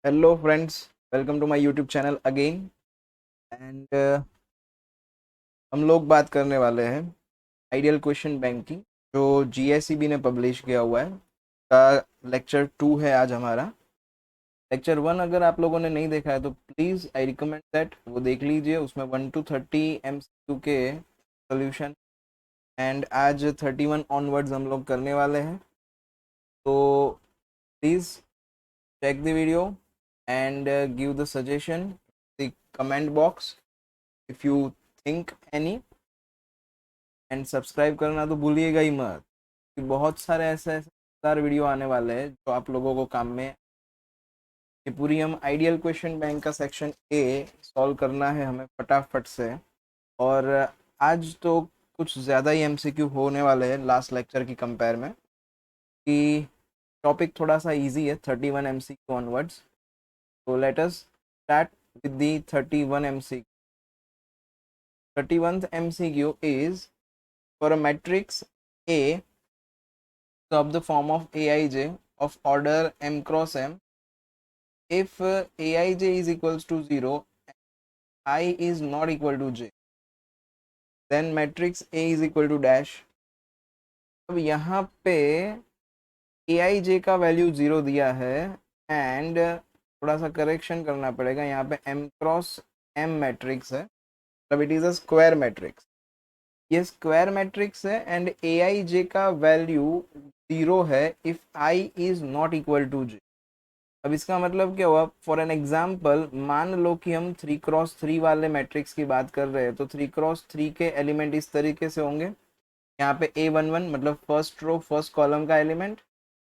Hello friends, welcome to my YouTube channel again. And हम लोग बात करने वाले हैं आइडियल क्वेश्चन बैंक की, जो जीएसईबी ने पब्लिश किया हुआ है। का लेक्चर 2 है आज हमारा। लेक्चर 1 अगर आप लोगों ने नहीं देखा है तो प्लीज़ आई रिकमेंड दैट वो देख लीजिए। उसमें 1 to 30 एमसीक्यू के सोल्यूशन, एंड आज 31 ऑनवर्ड्स हम लोग करने वाले हैं। तो please check the video and give the suggestion the comment box if you think any, and subscribe करना तो भूलिएगा ही मत, कि बहुत सारे ऐसे ऐसे वीडियो आने वाले हैं जो आप लोगों को काम में। ये पूरी हम आइडियल क्वेश्चन बैंक का सेक्शन ए सॉल्व करना है हमें फटाफट से। और आज तो कुछ ज़्यादा ही एमसीक्यू होने वाले हैं लास्ट लेक्चर की कंपेयर में, कि टॉपिक थोड़ा सा इजी है 31 एमसीक्यू ऑनवर्ड्स। तो let us start with the 31 MCQ. 31th MCQ is for a matrix A of the form of Aij of order m cross m. If Aij is equals to 0, I is not equal to j, then matrix A is equal to dash. अब यहाँ पे Aij का value 0 दिया है, and थोड़ा सा correction करना पड़ेगा। यहाँ पे m क्रॉस m मैट्रिक्स है, मतलब it is a square matrix. ये स्क्वायर मैट्रिक्स है एंड ए आई जे का वैल्यू 0 है if I is not equal to J. अब इसका मतलब क्या हुआ? फॉर एन एग्जाम्पल, मान लो कि हम 3x3 वाले मैट्रिक्स की बात कर रहे हैं, तो 3x3 के एलिमेंट इस तरीके से होंगे। यहाँ पे A11 मतलब फर्स्ट रो फर्स्ट कॉलम का एलिमेंट,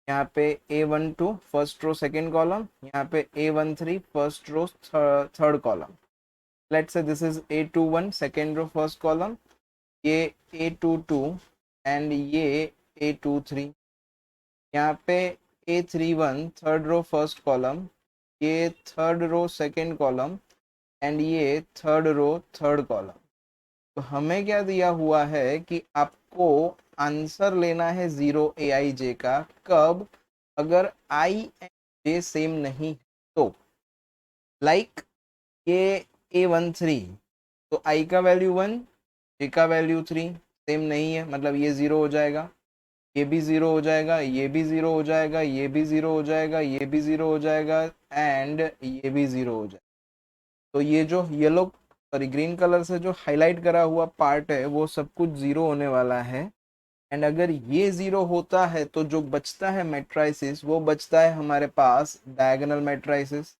यहाँ पे A12 first row second column, यहाँ पे A13 first row third column. Let's say this is A21 second row first column, ये A22 एंड ये A23। यहाँ पे A31 third row first column, ये third row second column, and ये third row third column. तो हमें क्या दिया हुआ है कि आपको आंसर लेना है 0 ए आई जे का। कब? अगर आई एंड जे सेम नहीं तो। लाइक ये A13, तो आई का वैल्यू 1, जे का वैल्यू 3, सेम नहीं है, मतलब ये 0 हो जाएगा, ये भी 0 हो जाएगा, ये भी 0 हो जाएगा, ये भी 0 हो जाएगा, ये भी 0 हो जाएगा, एंड ये भी 0 हो जाएगा। तो ये जो येलो सॉरी ग्रीन कलर से जो हाईलाइट करा हुआ पार्ट है वो सब कुछ 0 होने वाला है। एंड अगर ये 0 होता है तो जो बचता है मैट्राइसिस, वो बचता है हमारे पास diagonal matrices,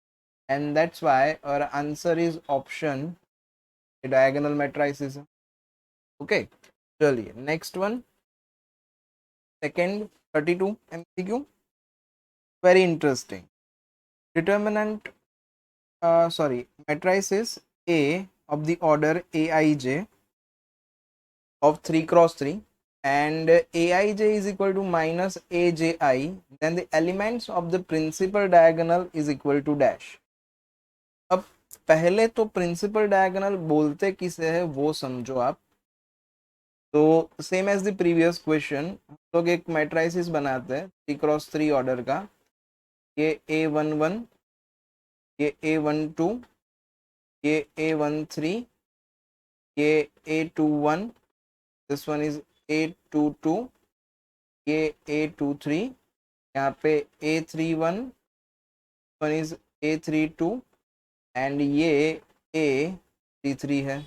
and that's why our answer is option diagonal matrices. Okay, चलिए next one, second 32 MCQ, very interesting. Determinant matrices A of the order Aij of 3x3 and Aij is equal to minus Aji, then the elements of the principal diagonal is equal to dash. अब पहले तो principal diagonal बोलते किसे है वो समझो आप। तो same as the previous question, हम लोग एक मैट्राइसिस बनाते हैं 3x3 ऑर्डर का। ये A11, ये A12, ये A13, ये A21, this one is A22, ये A23, यहाँ पे A31, one is A32, and ये A33 है।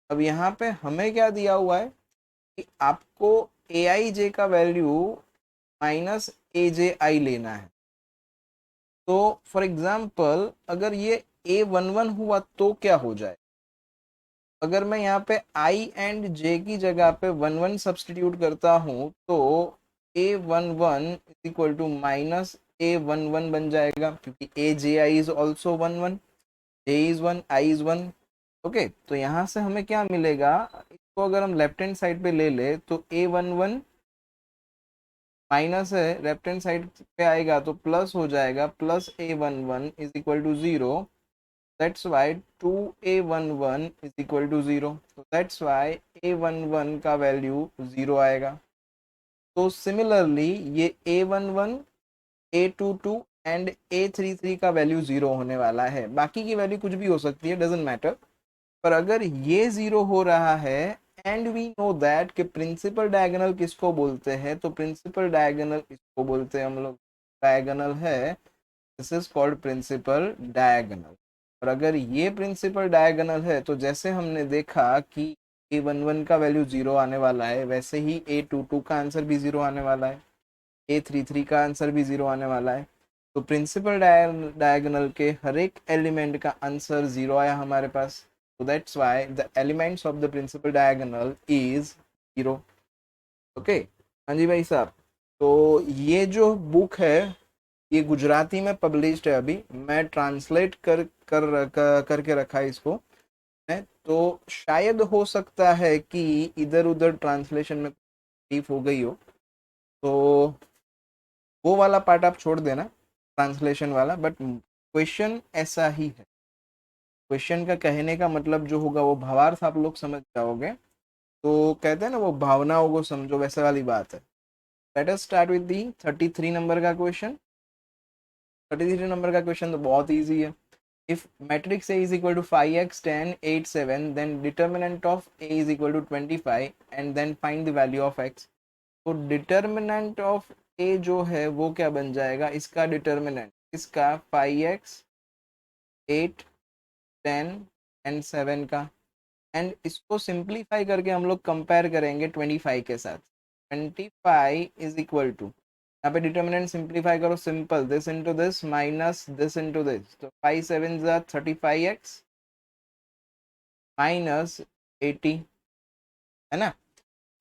अब यहाँ पे हमें क्या दिया हुआ है कि आपको ए आई जे का वैल्यू माइनस ए जे आई लेना है। तो फॉर एग्जाम्पल अगर ये A11 हुआ तो क्या हो जाए? अगर मैं यहाँ पे i एंड j की जगह पे 1 1 सब्सटीट्यूट करता हूँ तो A11 is equal to minus A11 बन जाएगा, क्योंकि AJI is also 1 1, J is 1, I is 1। Okay, तो यहाँ से हमें क्या मिलेगा? इसको अगर हम लेफ्ट हैंड साइड पे ले ले तो A11 माइनस है, लेफ्ट हैंड साइड पे आएगा तो प्लस हो जाएगा, plus A11 is equal to 0। That's why 2A11 is equal to 0. So that's why A11 का वैल्यू 0 आएगा। तो सिमिलरली ये A11, A22 एंड A33 का वैल्यू 0 होने वाला है, बाकी की वैल्यू कुछ भी हो सकती है, डजेंट मैटर। पर अगर ये 0 हो रहा है एंड वी नो दैट कि प्रिंसिपल डायगोनल किसको बोलते हैं, तो प्रिंसिपल डायगोनल इसको बोलते हैं हम लोग, डायगोनल है, this is called principal diagonal. और अगर ये प्रिंसिपल डायगोनल है तो जैसे हमने देखा कि A11 का वैल्यू 0 आने वाला है, वैसे ही A22 का आंसर भी 0 आने वाला है, A33 का आंसर भी 0 आने वाला है। तो प्रिंसिपल डायगोनल के हर एक एलिमेंट का आंसर 0 आया हमारे पास। So that's why the elements of the principal diagonal is 0. Okay, हाँ जी भाई साहब। तो ये जो बुक है ये गुजराती में पब्लिश्ड है, अभी मैं ट्रांसलेट करके रखा है इसको है, तो शायद हो सकता है कि इधर उधर ट्रांसलेशन में तकलीफ हो गई हो, तो वो वाला पार्ट आप छोड़ देना, ट्रांसलेशन वाला, बट क्वेश्चन ऐसा ही है। क्वेश्चन का कहने का मतलब जो होगा वो भावार्थ आप लोग समझ जाओगे, तो कहते हैं ना वो भावनाओं को समझो, वैसे वाली बात है। Let us start with the 33 number का क्वेश्चन। 33 नंबर का क्वेश्चन तो बहुत इजी है। If matrix A is equal to 5x 10 8 7 then determinant of A is equal to 25 and then find the value of x। तो determinant of A जो है वो क्या बन जाएगा, इसका डिटर्मिनेंट, इसका 5x 8 10 एंड 7 का, एंड इसको सिंप्लीफाई करके हम लोग कंपेयर करेंगे 25 के साथ। 25 इज इक्वल टू, यहाँ पे डिटर्मिनेंट सिंप्लीफाई करो, simple, this into this minus this into this, तो 5 7 जा 35x माइनस 80, है ना।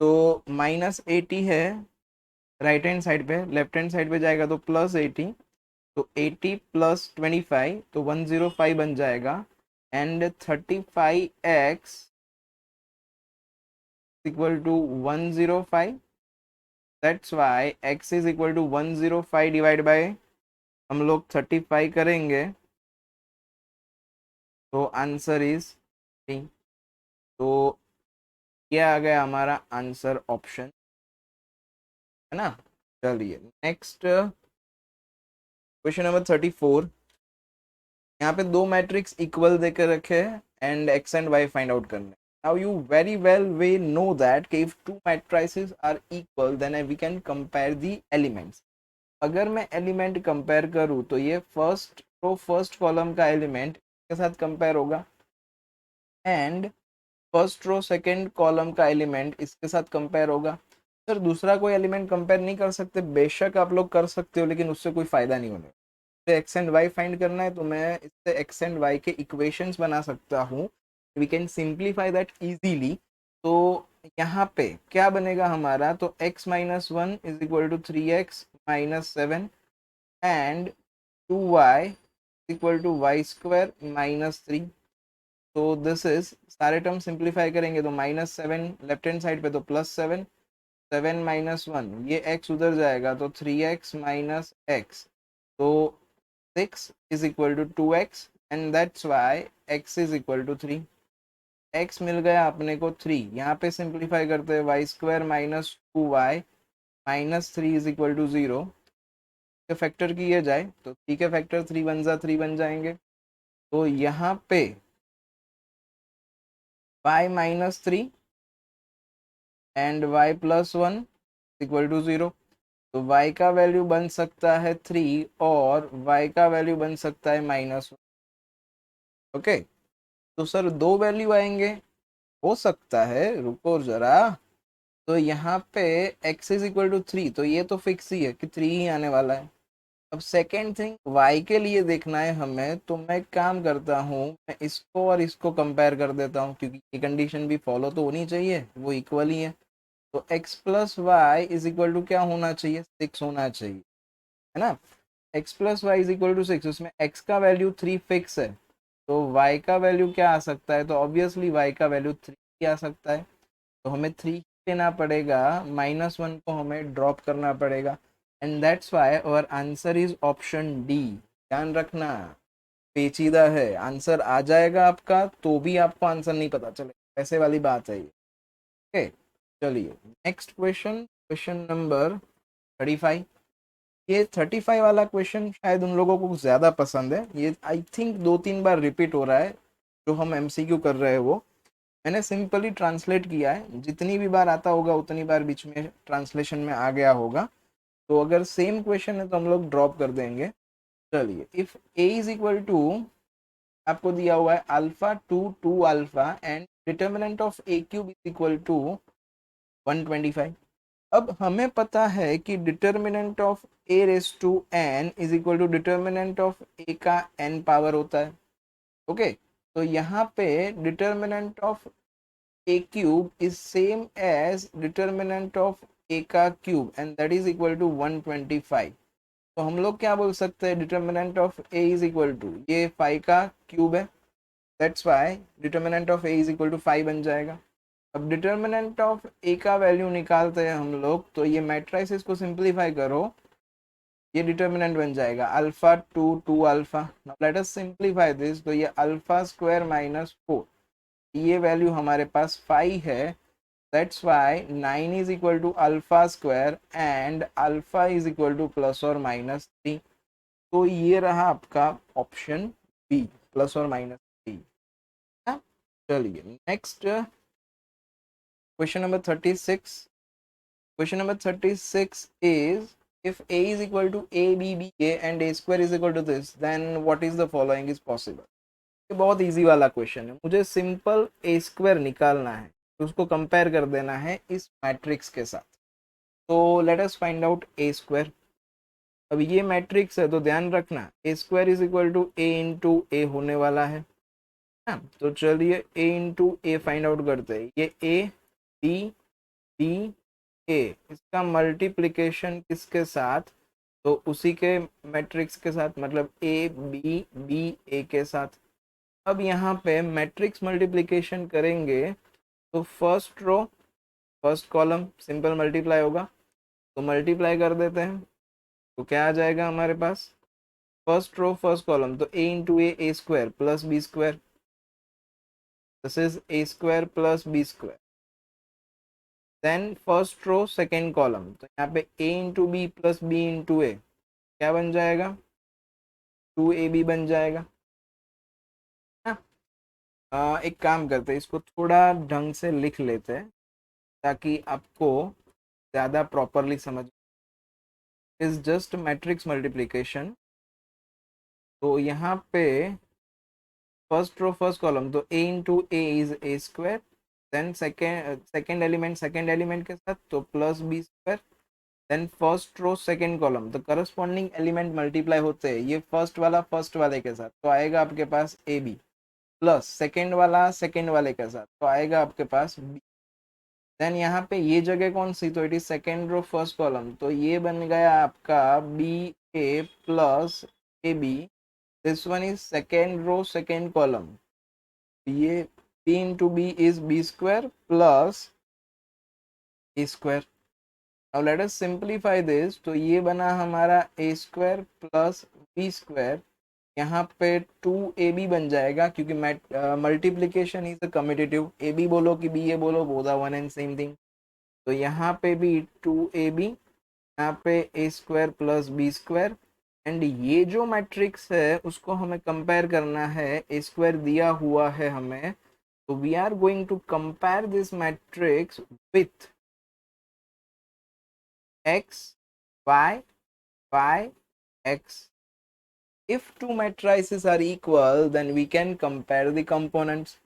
तो माइनस 80 है राइट हैंड साइड पे, लेफ्ट हैंड साइड पे जाएगा तो प्लस 80, तो 80 प्लस 25 तो 105 बन जाएगा, and 35x equal to 105। That's why x is equal to 105 divide by हम लोग 35 करेंगे तो आंसर इज 3। तो ये आ गया हमारा आंसर ऑप्शन, है ना। चलिए नेक्स्ट क्वेश्चन नंबर 34। यहाँ पे दो मैट्रिक्स इक्वल देकर रखे हैं and X and Y find out करने। Now you very well we know that कि if two matrices are equal then we can compare the elements. अगर मैं एलिमेंट कंपेयर करूँ तो ये फर्स्ट रो फर्स्ट कॉलम का एलिमेंट के साथ कंपेयर होगा, and first row second column का एलिमेंट इसके साथ कंपेयर होगा। सर दूसरा कोई एलिमेंट कंपेयर नहीं कर सकते, बेशक आप लोग कर सकते हो, लेकिन उससे कोई फायदा नहीं होने। तो एक्स एंड वाई फाइंड करना है तो मैं इससे एक्स एंड वाई के इक्वेशंस बना सकता हूँ, we can simplify that easily. तो यहाँ पे क्या बनेगा हमारा, तो x minus 1 is equal to 3x minus 7 and 2y equal to y square minus 3। तो दिस इज, सारे टर्म सिंप्लीफाई करेंगे तो -7 लेफ्ट हैंड साइड पे तो +7, 7 माइनस 1 ये x उधर जाएगा तो 3x माइनस x, तो 6 is equal to 2x and that's why x is equal to 3। x मिल गया अपने को 3, यहाँ पे सिंप्लीफाई करते हैं y square minus 2y minus 3 is equal to 0, factor किए जाए तो 3 के फैक्टर 3 बन जा 3 बन जाएंगे। तो यहाँ पे y minus 3 and y plus 1 equal to 0। तो y का वैल्यू बन सकता है 3 और y का वैल्यू बन सकता है -1। ओके, तो सर दो वैल्यू आएंगे, हो सकता है, रुको जरा। तो यहाँ पे x इज इक्वल टू 3, तो ये तो फिक्स ही है कि 3 ही आने वाला है। अब सेकेंड थिंग y के लिए देखना है हमें, तो मैं एक काम करता हूँ, मैं इसको और इसको कंपेयर कर देता हूँ, क्योंकि ये कंडीशन भी फॉलो तो होनी चाहिए, वो इक्वल ही है। तो x plus y is equal to क्या होना चाहिए, 6 होना चाहिए, है ना। x plus y is equal to 6, उसमें x का वैल्यू 3 फिक्स है, तो y का वैल्यू क्या आ सकता है, तो ऑब्वियसली y का वैल्यू 3 आ सकता है। तो हमें 3 लेना पड़ेगा, -1 को हमें ड्रॉप करना पड़ेगा, and that's why our answer is option D. ध्यान रखना, पेचीदा है, आंसर आ जाएगा आपका तो भी आपको आंसर नहीं पता चले, ऐसे वाली बात है ये। ओके, चलिए नेक्स्ट क्वेश्चन, क्वेश्चन नंबर 35। ये 35 वाला क्वेश्चन शायद उन लोगों को ज़्यादा पसंद है, ये आई थिंक 2-3 बार रिपीट हो रहा है जो हम एमसीक्यू कर रहे हैं वो। मैंने सिंपली ट्रांसलेट किया है, जितनी भी बार आता होगा उतनी बार बीच में ट्रांसलेशन में आ गया होगा, तो अगर सेम क्वेश्चन है तो हम लोग ड्रॉप कर देंगे। चलिए, if A is equal to, आपको दिया हुआ है alpha two alpha and determinant of A cube is equal to 125। अब हमें पता है कि determinant of A raise to N is equal to determinant of A का एन पावर होता है। ओके, तो यहाँ पे determinant of a cube is same as determinant of a का cube and that is equal to 125। तो हम लोग क्या बोल सकते हैं, determinant of a is equal to, ये 5 का क्यूब है, that's why determinant of a is equal to 5 बन जाएगा। अब डिटर्मिनेंट ऑफ a का वैल्यू निकालते हैं हम लोग, तो ये मैट्रिसेस को सिंप्लीफाई करो, ये डिटर्मिनेंट बन जाएगा alpha two alpha. Now let us simplify this, तो ये अल्फा स्क्वायर माइनस 4, ये वैल्यू हमारे पास 5 है, that's why 9 is equal to alpha square and alpha is equal to plus और माइनस 3। तो ये रहा आपका ऑप्शन बी, प्लस और माइनस 3। चलिए next question number 36। Question number 36 is if a is equal to a b b a and a square is equal to this, then what is the following is possible। ये बहुत easy वाला question है, मुझे simple ए square निकालना है, तो उसको compare कर देना है इस मैट्रिक्स के साथ। तो let us find out A square. अब ये मैट्रिक्स है तो ध्यान रखना A square is equal to A into A होने वाला है ना। तो चलिए A into A find out करते हैं, ये ए बी डी ए, इसका मल्टीप्लिकेशन किसके साथ, तो उसी के मैट्रिक्स के साथ, मतलब ए बी बी ए के साथ। अब यहाँ पे मैट्रिक्स मल्टीप्लिकेशन करेंगे तो first row first column simple multiply होगा, तो मल्टीप्लाई कर देते हैं, तो क्या आ जाएगा हमारे पास, फर्स्ट रो फर्स्ट कॉलम, तो A into A square plus B square, this is A square plus B square. Then first row second column, तो यहाँ पे A into B plus B into A, क्या बन जाएगा, 2ab बन जाएगा ना। एक काम करते हैं, इसको थोड़ा ढंग से लिख लेते हैं ताकि आपको ज़्यादा प्रॉपरली समझ, इज जस्ट मैट्रिक्स मल्टीप्लिकेशन। तो यहाँ पे फर्स्ट रो फर्स्ट कॉलम, तो A into A is A square, then second element के साथ तो plus B square, then first row second column, तो करस्पॉन्डिंग एलिमेंट मल्टीप्लाई होते हैं, ये फर्स्ट वाला फर्स्ट वाले के साथ, तो आएगा आपके पास ए बी, प्लस सेकेंड वाला सेकेंड वाले के साथ, तो आएगा आपके पास बी। देन यहाँ पे ये जगह कौन सी, तो it is second row first column, तो ये बन गया आपका B A plus A B, this one is second row second column, ये b into B is B square plus A square. Now let us simplify this, तो ये बना हमारा A square plus B square, यहाँ पे 2ab बन जाएगा क्योंकि multiplication is commutative, A B बोलो कि बी ए बोलो, both are one and same thing. तो यहाँ पे भी 2ab, यहाँ पे A square plus B square, and ये जो मैट्रिक्स है उसको हमें कंपेयर करना है, ए स्क्वायर दिया हुआ है हमें, तो we are going to compare this matrix with x y y x। if two matrices are equal then we can compare the components।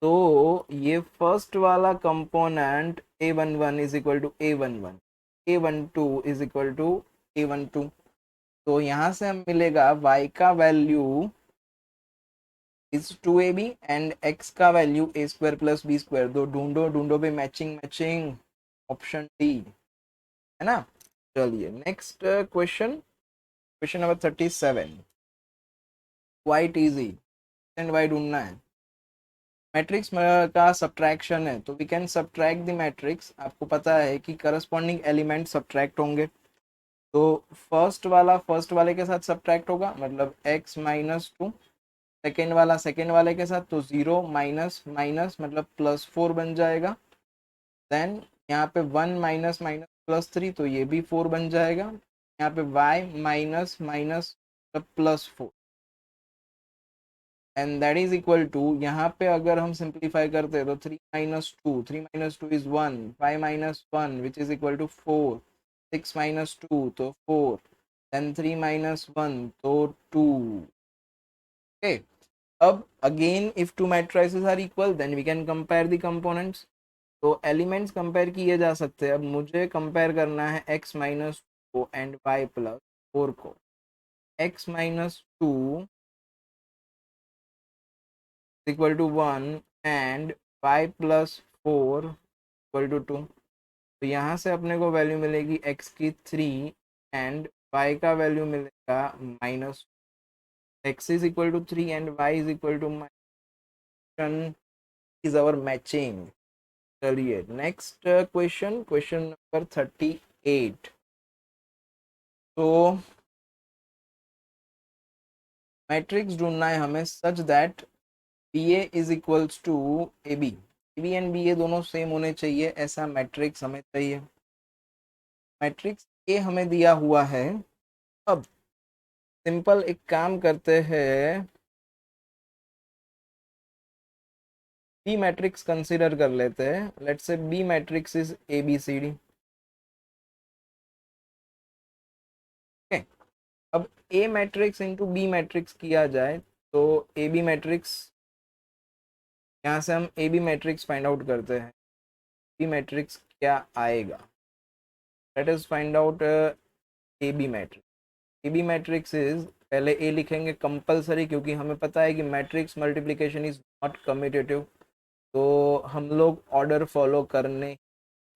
तो ये फर्स्ट वाला component a11 is equal to a11, a12 is equal to a12, तो यहाँ से हम मिलेगा y का value is 2ab and x का value a square plus B square. तो ढूंढो ढूंढो भी मैचिंग मैचिंग, ऑप्शन डी है ना। चलिए next question, question number 37, quite easy, and y ढूंढना है, मैट्रिक्स का सब्ट्रैक्शन है, तो we can subtract the matrix. आपको पता है कि करस्पॉन्डिंग एलिमेंट सब्ट्रैक्ट होंगे, तो फर्स्ट वाला फर्स्ट वाले के साथ सब्ट्रैक्ट होगा, मतलब x माइनस 2, सेकेंड वाला सेकेंड वाले के साथ, तो 0 माइनस माइनस मतलब +4 बन जाएगा। देन यहाँ पे 1 माइनस माइनस +3, तो ये भी 4 बन जाएगा। यहाँ पे y minus minus plus 4 and that is equal to, यहाँ पे अगर हम सिंप्लीफाई करते हैं तो 3 - 2 is 1, 5 - 1 which is equal to 4, 6 - 2 तो 4, देन 3 - 1 तो 2। ओके, अब again if two matrices are equal then we can compare the components. तो एलिमेंट्स कंपेयर किए जा सकते हैं। अब मुझे कंपेयर करना है x - 2 एंड y + 4 को। x - 2 equal to 1 and y + 4 equal to 2। तो यहाँ से अपने को वैल्यू मिलेगी x की 3 एंड y का वैल्यू मिलेगा minus. x is equal to 3 and y is equal to minus is our matching. चलिए नेक्स्ट क्वेश्चन, क्वेश्चन नंबर 38। तो मैट्रिक्स ढूंढना है हमें such that B A is equals to A B, B and B A दोनों same होने चाहिए, ऐसा मैट्रिक्स हमें चाहिए। मैट्रिक्स ए हमें दिया हुआ है। अब सिंपल एक काम करते हैं, बी मैट्रिक्स कंसीडर कर लेते हैं। Let's say B matrix is A B C D. अब A matrix into B matrix किया जाए तो ए बी मैट्रिक्स, यहाँ से हम A B matrix find out करते हैं। बी मैट्रिक्स क्या आएगा, let us find out A B matrix. A B matrix is, पहले ए लिखेंगे कंपलसरी, क्योंकि हमें पता है कि matrix multiplication is not commutative, तो हम लोग ऑर्डर फॉलो करने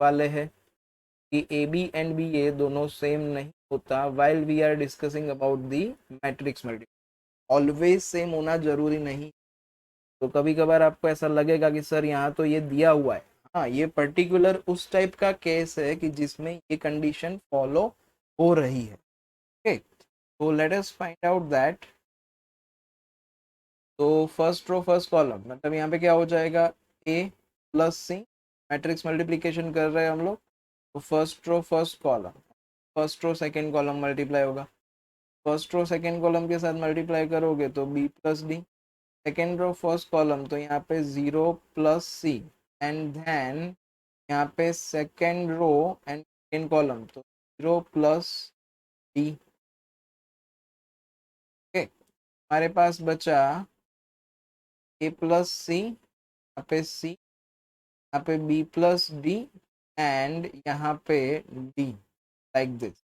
वाले हैं कि A B and B A दोनों सेम नहीं होता while we are discussing about the matrix multiplication. Always same होना जरूरी नहीं। तो कभी कभार आपको ऐसा लगेगा कि सर यहाँ तो ये दिया हुआ है, हाँ ये पर्टिकुलर उस टाइप का केस है कि जिसमें ये कंडीशन फॉलो हो रही है। ओके, तो let us find out that. तो फर्स्ट रो फर्स्ट कॉलम, मतलब यहाँ पे क्या हो जाएगा, A plus C, matrix multiplication कर रहे हैं हम लोग, तो first row first column, first row second column multiply होगा। फर्स्ट रो सेकेंड कॉलम के साथ मल्टीप्लाई करोगे तो B plus D. Second row first column, तो यहाँ पे 0 + सी, एंड देन यहाँ पे second row and second column, तो 0 + डी। ओके, हमारे पास बचा ए प्लस सी, यहाँ पे सी, यहाँ पे बी प्लस डी, एंड यहाँ पे डी, लाइक दिस।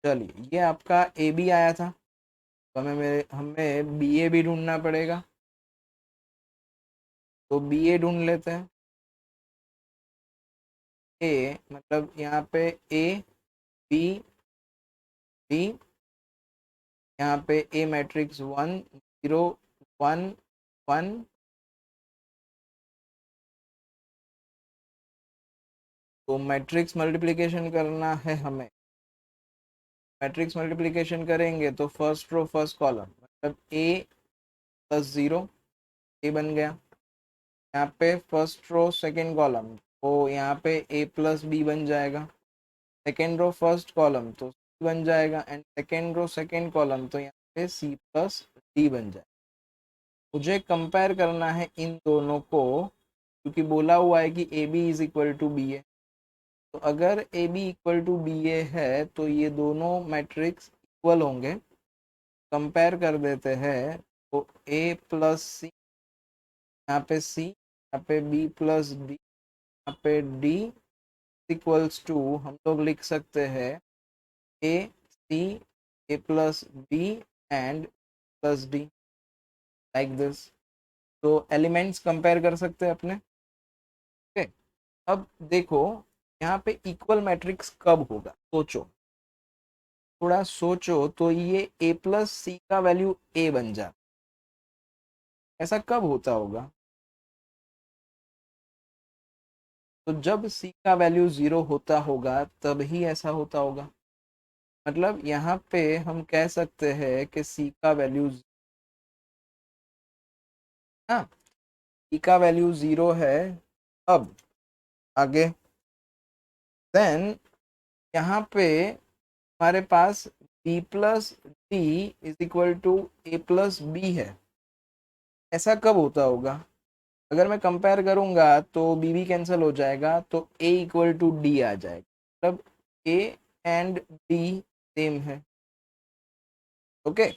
चलिए ये आपका ए बी आया था, तो हमें बी ए भी ढूंढना पड़ेगा। तो बी ए ढूंढ लेते हैं। ए मतलब यहाँ पे ए बी डी, यहाँ पे ए मैट्रिक्स 1 0 1 1। तो मैट्रिक्स मल्टीप्लिकेशन करना है हमें। मैट्रिक्स मल्टीप्लिकेशन करेंगे तो फर्स्ट रो फर्स्ट कॉलम, मतलब ए + 0, ए बन गया। यहाँ पे फर्स्ट रो सेकेंड कॉलम, तो यहाँ पे ए प्लस बी बन जाएगा। सेकेंड रो फर्स्ट कॉलम तो सी बन जाएगा, and second row second column तो यहाँ पे सी प्लस डी बन जाएगा। मुझे कंपेयर करना है इन दोनों को, क्योंकि बोला हुआ है कि A B is equal to B A. तो अगर A B equal to B A है तो ये दोनों मैट्रिक्स इक्वल होंगे। कंपेयर कर देते हैं, तो ए प्लस सी, यहाँ पे सी, यहाँ पे बी प्लस डी, यहाँ पे डी इक्वल्स टू, हम लोग लिख सकते हैं A C, A plus B and plus D, like this. तो एलिमेंट्स कंपेयर कर सकते हैं अपने। ओके, अब देखो यहाँ पे इक्वल मैट्रिक्स कब होगा, सोचो, थोड़ा सोचो। तो ये ए प्लस सी का वैल्यू ए बन जाए, ऐसा कब होता होगा? तो जब सी का वैल्यू 0 होता होगा तब ही ऐसा होता होगा। मतलब यहाँ पे हम कह सकते हैं कि सी का वैल्यू, हाँ सी का वैल्यू 0 है। अब आगे, देन यहाँ पे हमारे पास b plus D is equal to A plus B है। ऐसा कब होता होगा? अगर मैं कंपेयर करूंगा तो बी बी कैंसिल हो जाएगा, तो a इक्वल टू डी आ जाएगा, मतलब a एंड d सेम है। ओके,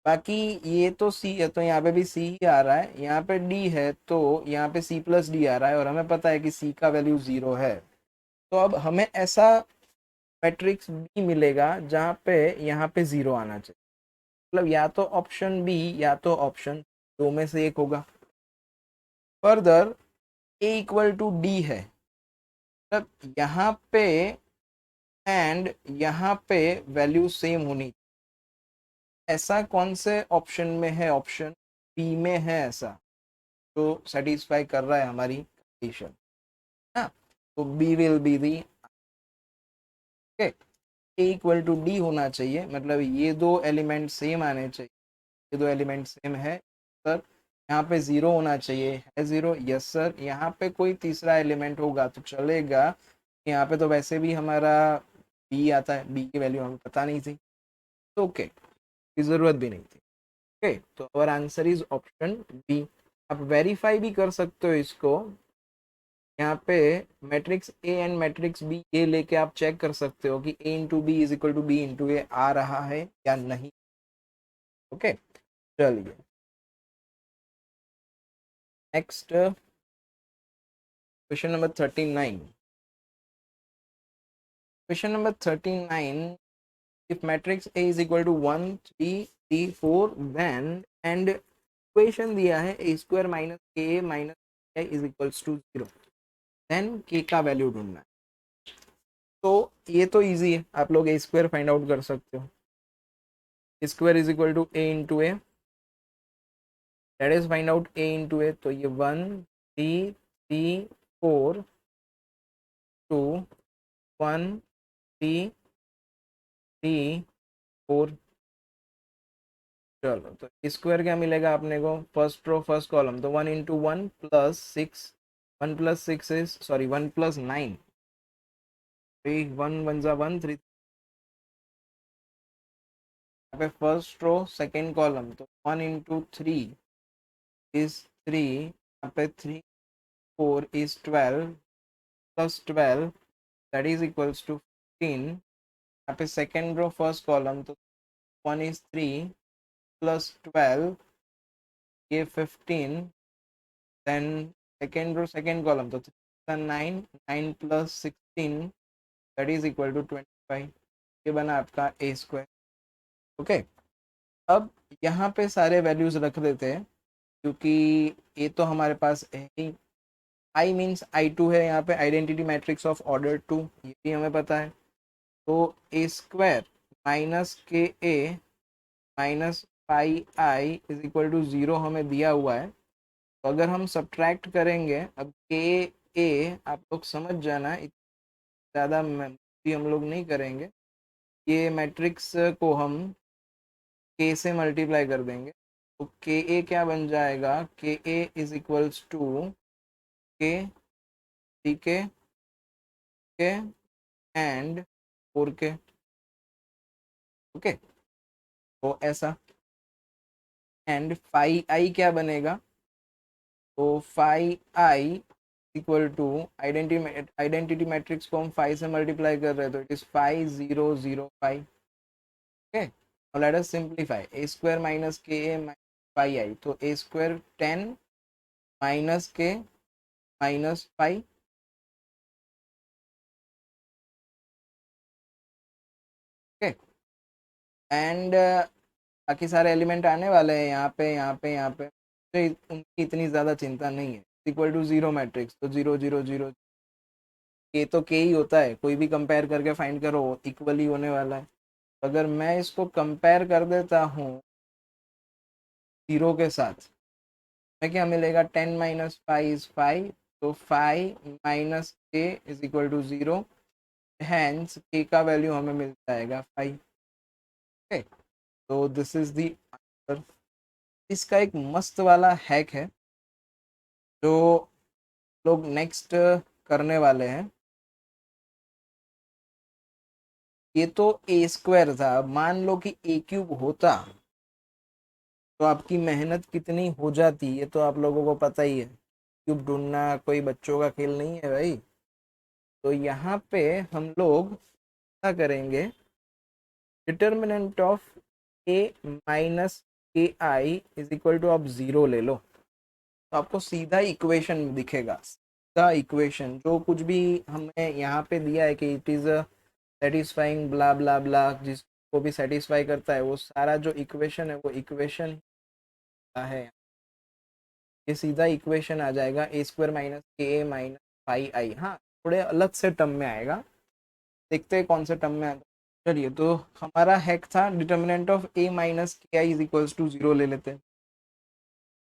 बाकी ये तो c है तो यहाँ पे भी c ही आ रहा है, यहाँ पे d है तो यहाँ पे c प्लस डी आ रहा है, और हमें पता है कि c का वैल्यू 0 है। तो अब हमें ऐसा मैट्रिक्स b मिलेगा जहाँ पे यहाँ पे 0 आना चाहिए, मतलब या तो ऑप्शन बी या तो ऑप्शन दो में से एक होगा। Further a equal to D है, मतलब यहाँ पे एंड यहाँ पे वैल्यू सेम होनी। ऐसा कौन से ऑप्शन में है? ऑप्शन बी में है ऐसा, जो सेटिस्फाई कर रहा है हमारी कंडीशन ना। तो B will be the A equal to D होना चाहिए, मतलब ये दो एलिमेंट सेम आने चाहिए। ये दो एलिमेंट सेम है सर, यहाँ पे 0 होना चाहिए, है 0, यस सर। यहाँ पे कोई तीसरा एलिमेंट होगा तो चलेगा, यहाँ पे तो वैसे भी हमारा बी आता है, बी की वैल्यू हमें पता नहीं थी, तो ओके, की ज़रूरत भी नहीं थी। ओके, तो our answer is option B. आप वेरीफाई भी कर सकते हो इसको, यहाँ पे matrix A and matrix B ये लेके आप चेक कर सकते हो कि A into B is equal to B into A आ रहा है या नहीं। ओके, चलिए next question number 39। Question number 39, if matrix A is equal to 1 3 3 4 then and equation दिया है a square minus K minus is equals to 0, then k का value ढूंढना है। तो ये तो इजी है, आप लोग a स्क्वायर फाइंड आउट कर सकते हो। Square is equal to a into A, that is find out a into A. तो ये 1 3 3 4 2 1 3 3 4। चलो, तो स्क्वायर क्या मिलेगा अपने को? फर्स्ट रो फर्स्ट कॉलम, तो 1 into 1 plus 6, 1 plus 6 is sorry 1 plus 9, 3 1 1 जा 1 3। यहाँ पे फर्स्ट रो सेकेंड कॉलम, तो 1 इंटू 3 इज 3, यहाँ पे 3 4 is 12 plus 12 that is equals to 15। यहाँ पे सेकेंड रो फर्स्ट कॉलम, तो 1 इज 3 प्लस 12 ये 15, then second row second column, तो 9 9 plus 16 that is equal to 25। ये बना आपका ए स्क्वायर। ओके, अब यहाँ पे सारे वैल्यूज रख देते हैं, क्योंकि ये तो हमारे पास है ही। आई मीन्स I2 है यहाँ पे, आइडेंटिटी मैट्रिक्स ऑफ ऑर्डर 2, ये भी हमें पता है। तो ए square minus K A minus 5i is equal to 0 हमें दिया हुआ है। तो अगर हम सब्ट्रैक्ट करेंगे, अब के ए आप लोग समझ जाना, ज़्यादा भी हम लोग नहीं करेंगे, ये मैट्रिक्स को हम के से मल्टीप्लाई कर देंगे। तो के ए क्या बन जाएगा? के ए इज इक्वल्स टू के डी के एंड 4 के। ओके, तो ऐसा, एंड 5i क्या बनेगा? तो 5i equal to identity matrix को हम 5 से मल्टीप्लाई कर रहे हैं, तो it is 5005। Okay, now let us simplify a square minus ka minus 5i, तो a square 10 minus k minus 5। Okay, and बाकी सारे एलिमेंट आने वाले हैं यहाँ पे यहाँ पे यहाँ पे, तो उनकी इतनी ज़्यादा चिंता नहीं है। इक्वल टू जीरो मैट्रिक्स, तो 0 0 0, के तो के ही होता है, कोई भी कंपेयर करके फाइंड करो इक्वल ही होने वाला है। अगर मैं इसको कंपेयर कर देता हूँ 0 के साथ, मैं क्या मिलेगा? 10 माइनस 5 इज 5, तो 5 माइनस के इज इक्वल टू 0, हैंस के का वैल्यू हमें मिल जाएगा 5। ओके, तो दिस इज द आंसर। इसका एक मस्त वाला हैक है जो लोग नेक्स्ट करने वाले हैं। ये तो ए स्क्वायर था, मान लो कि ए क्यूब होता तो आपकी मेहनत कितनी हो जाती, ये तो आप लोगों को पता ही है। क्यूब ढूंढना कोई बच्चों का खेल नहीं है भाई। तो यहाँ पे हम लोग क्या करेंगे, डिटर्मिनेंट ऑफ ए माइनस के आई इज इक्वल टू, आप जीरो ले लो तो आपको सीधा इक्वेशन दिखेगा। सीधा इक्वेशन जो कुछ भी हमें यहाँ पे दिया है कि इट इज सेटिस्फाइंग ब्ला ब्ला ब्ला, जिसको भी सेटिस्फाई करता है वो सारा जो इक्वेशन है वो इक्वेशन है। ये सीधा इक्वेशन आ जाएगा ए square minus K A minus five आई। हाँ, थोड़े अलग से टर्म में आएगा, देखते हैं कौन से टर्म में आता है। चलिए, तो हमारा हैक था डिटर्मिनेंट ऑफ ए माइनस के I is equals to zero ले लेते हैं।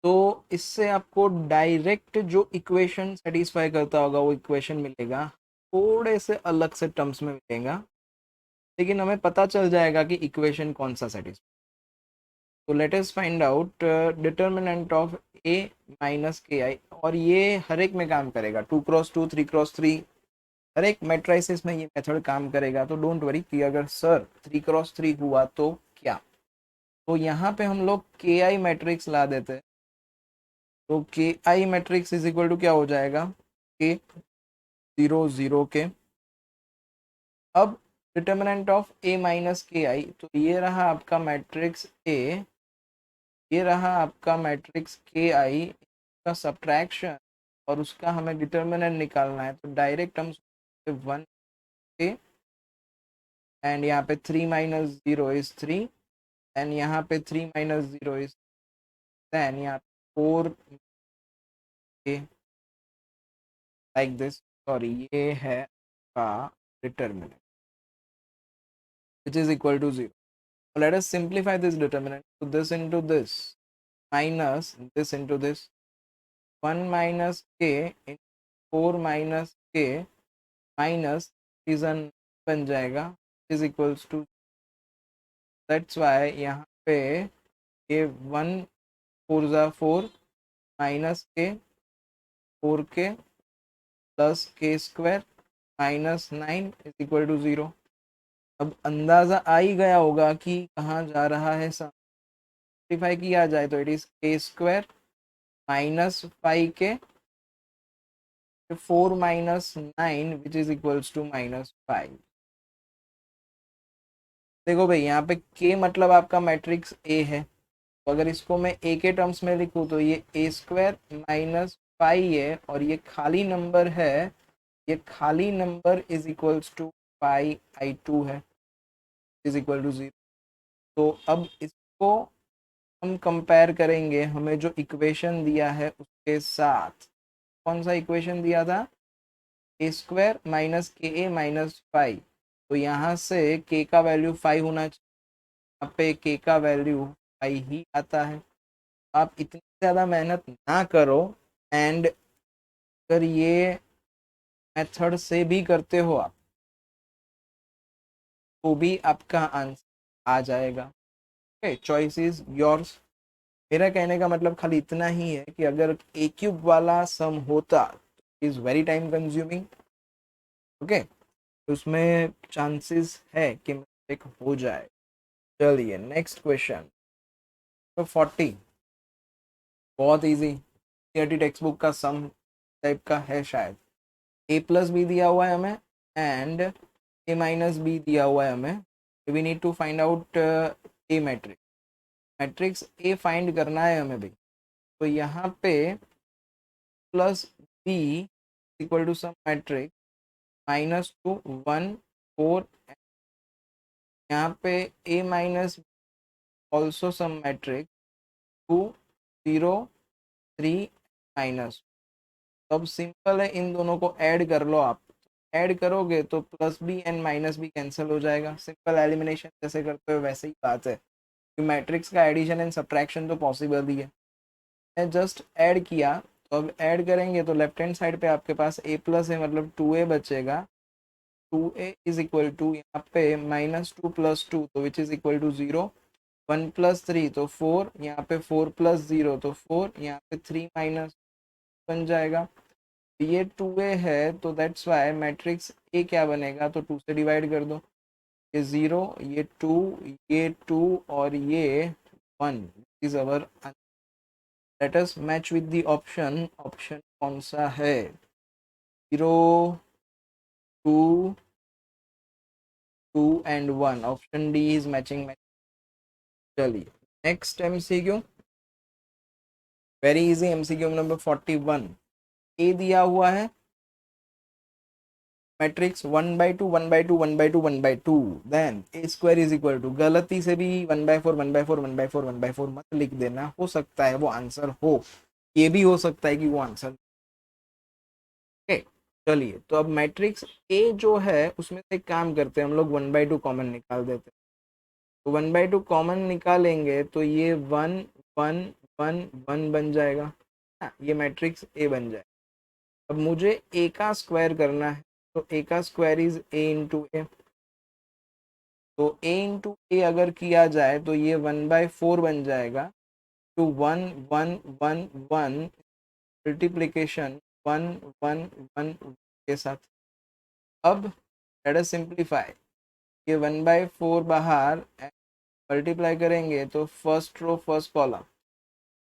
तो इससे आपको डायरेक्ट जो इक्वेशन सेटिस्फाई करता होगा वो इक्वेशन मिलेगा, थोड़े से अलग से टर्म्स में मिलेगा, लेकिन हमें पता चल जाएगा कि इक्वेशन कौन सा सेटिस्फाई। तो let us find out determinant of A minus के आई, और ये हर एक में काम करेगा, 2x2 3x3, हर एक मैट्रिसेस में ये मेथड काम करेगा। तो डोंट वरी कि अगर सर 3x3 हुआ तो क्या। तो यहाँ पे हम लोग के आई मैट्रिक्स ला देते हैं। तो के आई मैट्रिक्स इज इक्वल टू क्या हो जाएगा, के 0 0 के। अब डिटर्मिनेंट ऑफ ए माइनस के आई, तो ये रहा आपका मैट्रिक्स ए, ये रहा आपका मैट्रिक्स के आई का सब्ट्रैक्शन, और उसका हमें डिटर्मिनेंट निकालना है। तो डायरेक्ट हम 1 के, एंड यहाँ पे 3 माइनस 0 इज 3, एंड यहाँ पे 3 माइनस 0 इज 10, यहाँ 4 के, लाइक दिस। सॉरी, ये है का determinant which is equal to 0. Let us simplify this determinant. So this into this minus this into this, 1 minus k into 4 minus k minus is an बन जाएगा is equals to, that's why यहाँ पे ये 1 4 जा 4 minus के 4 K plus K square minus 9 is equal to 0। अब अंदाजा आ ही गया होगा कि कहाँ जा रहा है, सिंप्लीफाई किया जाए तो it is K square minus 5 K 4 minus 9 which is equals to -5। देखो भाई, यहाँ पे के मतलब आपका मैट्रिक्स ए है, तो अगर इसको मैं ए के टर्म्स में लिखूँ तो ये ए स्क्वायर माइनस 5 है, और ये खाली नंबर है, ये खाली number is equals to 5i2 है, इज इक्वल टू 0। तो अब इसको हम कंपेयर करेंगे हमें जो इक्वेशन दिया है उसके साथ। कौन सा इक्वेशन दिया था, ए square minus K A minus 5। तो यहाँ से के का वैल्यू 5 होना चाहिए, यहाँ पे के का वैल्यू 5 ही आता है। आप इतनी ज़्यादा मेहनत ना करो, एंड अगर ये मेथड से भी करते हो आप तो भी आपका आंसर आ जाएगा। Okay, choice is yours. मेरा कहने का मतलब खाली इतना ही है कि अगर ए क्यूब वाला सम होता is very time consuming, okay, उसमें चांसेस है कि मिस्टेक हो जाए। चलिए नेक्स्ट क्वेश्चन। तो 40 बहुत इजी, सीईआरटी टेक्स्ट बुक का सम टाइप का है शायद। ए प्लस बी दिया हुआ है हमें, एंड ए माइनस बी दिया हुआ है हमें। We need to find out a matrix. Matrix A find करना है हमें भाई। तो यहाँ पे plus B equal to some matrix -2 1 4, यहाँ पे A minus also some matrix 2 0 3 minus. तो अब सिंपल है, इन दोनों को ऐड कर लो आप। ऐड करोगे तो plus B and minus B cancel हो जाएगा, सिंपल एलिमिनेशन जैसे करते हो वैसे ही बात है। मैट्रिक्स का एडिशन एंड सब्ट्रैक्शन तो पॉसिबल ही है। मैं जस्ट ऐड किया, तो अब ऐड करेंगे तो लेफ्ट हैंड साइड पे आपके पास ए प्लस है, मतलब 2a बचेगा। 2a इज इक्वल टू यहाँ पे -2 + 2 तो विच इज इक्वल टू 0, 1 + 3 तो 4, यहाँ पे 4 + 0 तो 4, यहाँ पे 3 माइनस बन जाएगा। ये 2a है तो दैट्स वाई मैट्रिक्स ए क्या बनेगा, तो 2 से डिवाइड कर दो, ये 0, ये 2, ये 2 और ये 1 is our. Let us match with the option. Option कौन सा है? 0, 2, 2 and 1। Option D is matching. चलिए next MCQ, very easy MCQ number 41। A दिया हुआ है matrix 1/2 1/2 1/2 1/2, then A square is equal to, गलती से भी 1/4 1/4 1/4 1/4 मत लिख देना, हो सकता है वो आंसर हो, ये भी हो सकता है कि वो आंसर। ओके चलिए, तो अब मैट्रिक्स ए जो है उसमें से एक काम करते हैं हम लोग, 1/2 कॉमन निकाल देते हैं। तो 1/2 कॉमन निकालेंगे तो ये 1 1 1 1 बन जाएगा। ये मैट्रिक्स ए बन जाएगा। अब मुझे ए का स्क्वायर करना है, तो ए का square is a into A. तो ए इंटू ए अगर किया जाए तो ये 1/4 बन जाएगा। तो 1 1 1 1 मल्टीप्लीकेशन 1 1 1 के साथ। अब लेट अस सिंप्लीफाई, ये 1/4 बाहर मल्टीप्लाई करेंगे तो फर्स्ट रो फर्स्ट कॉलम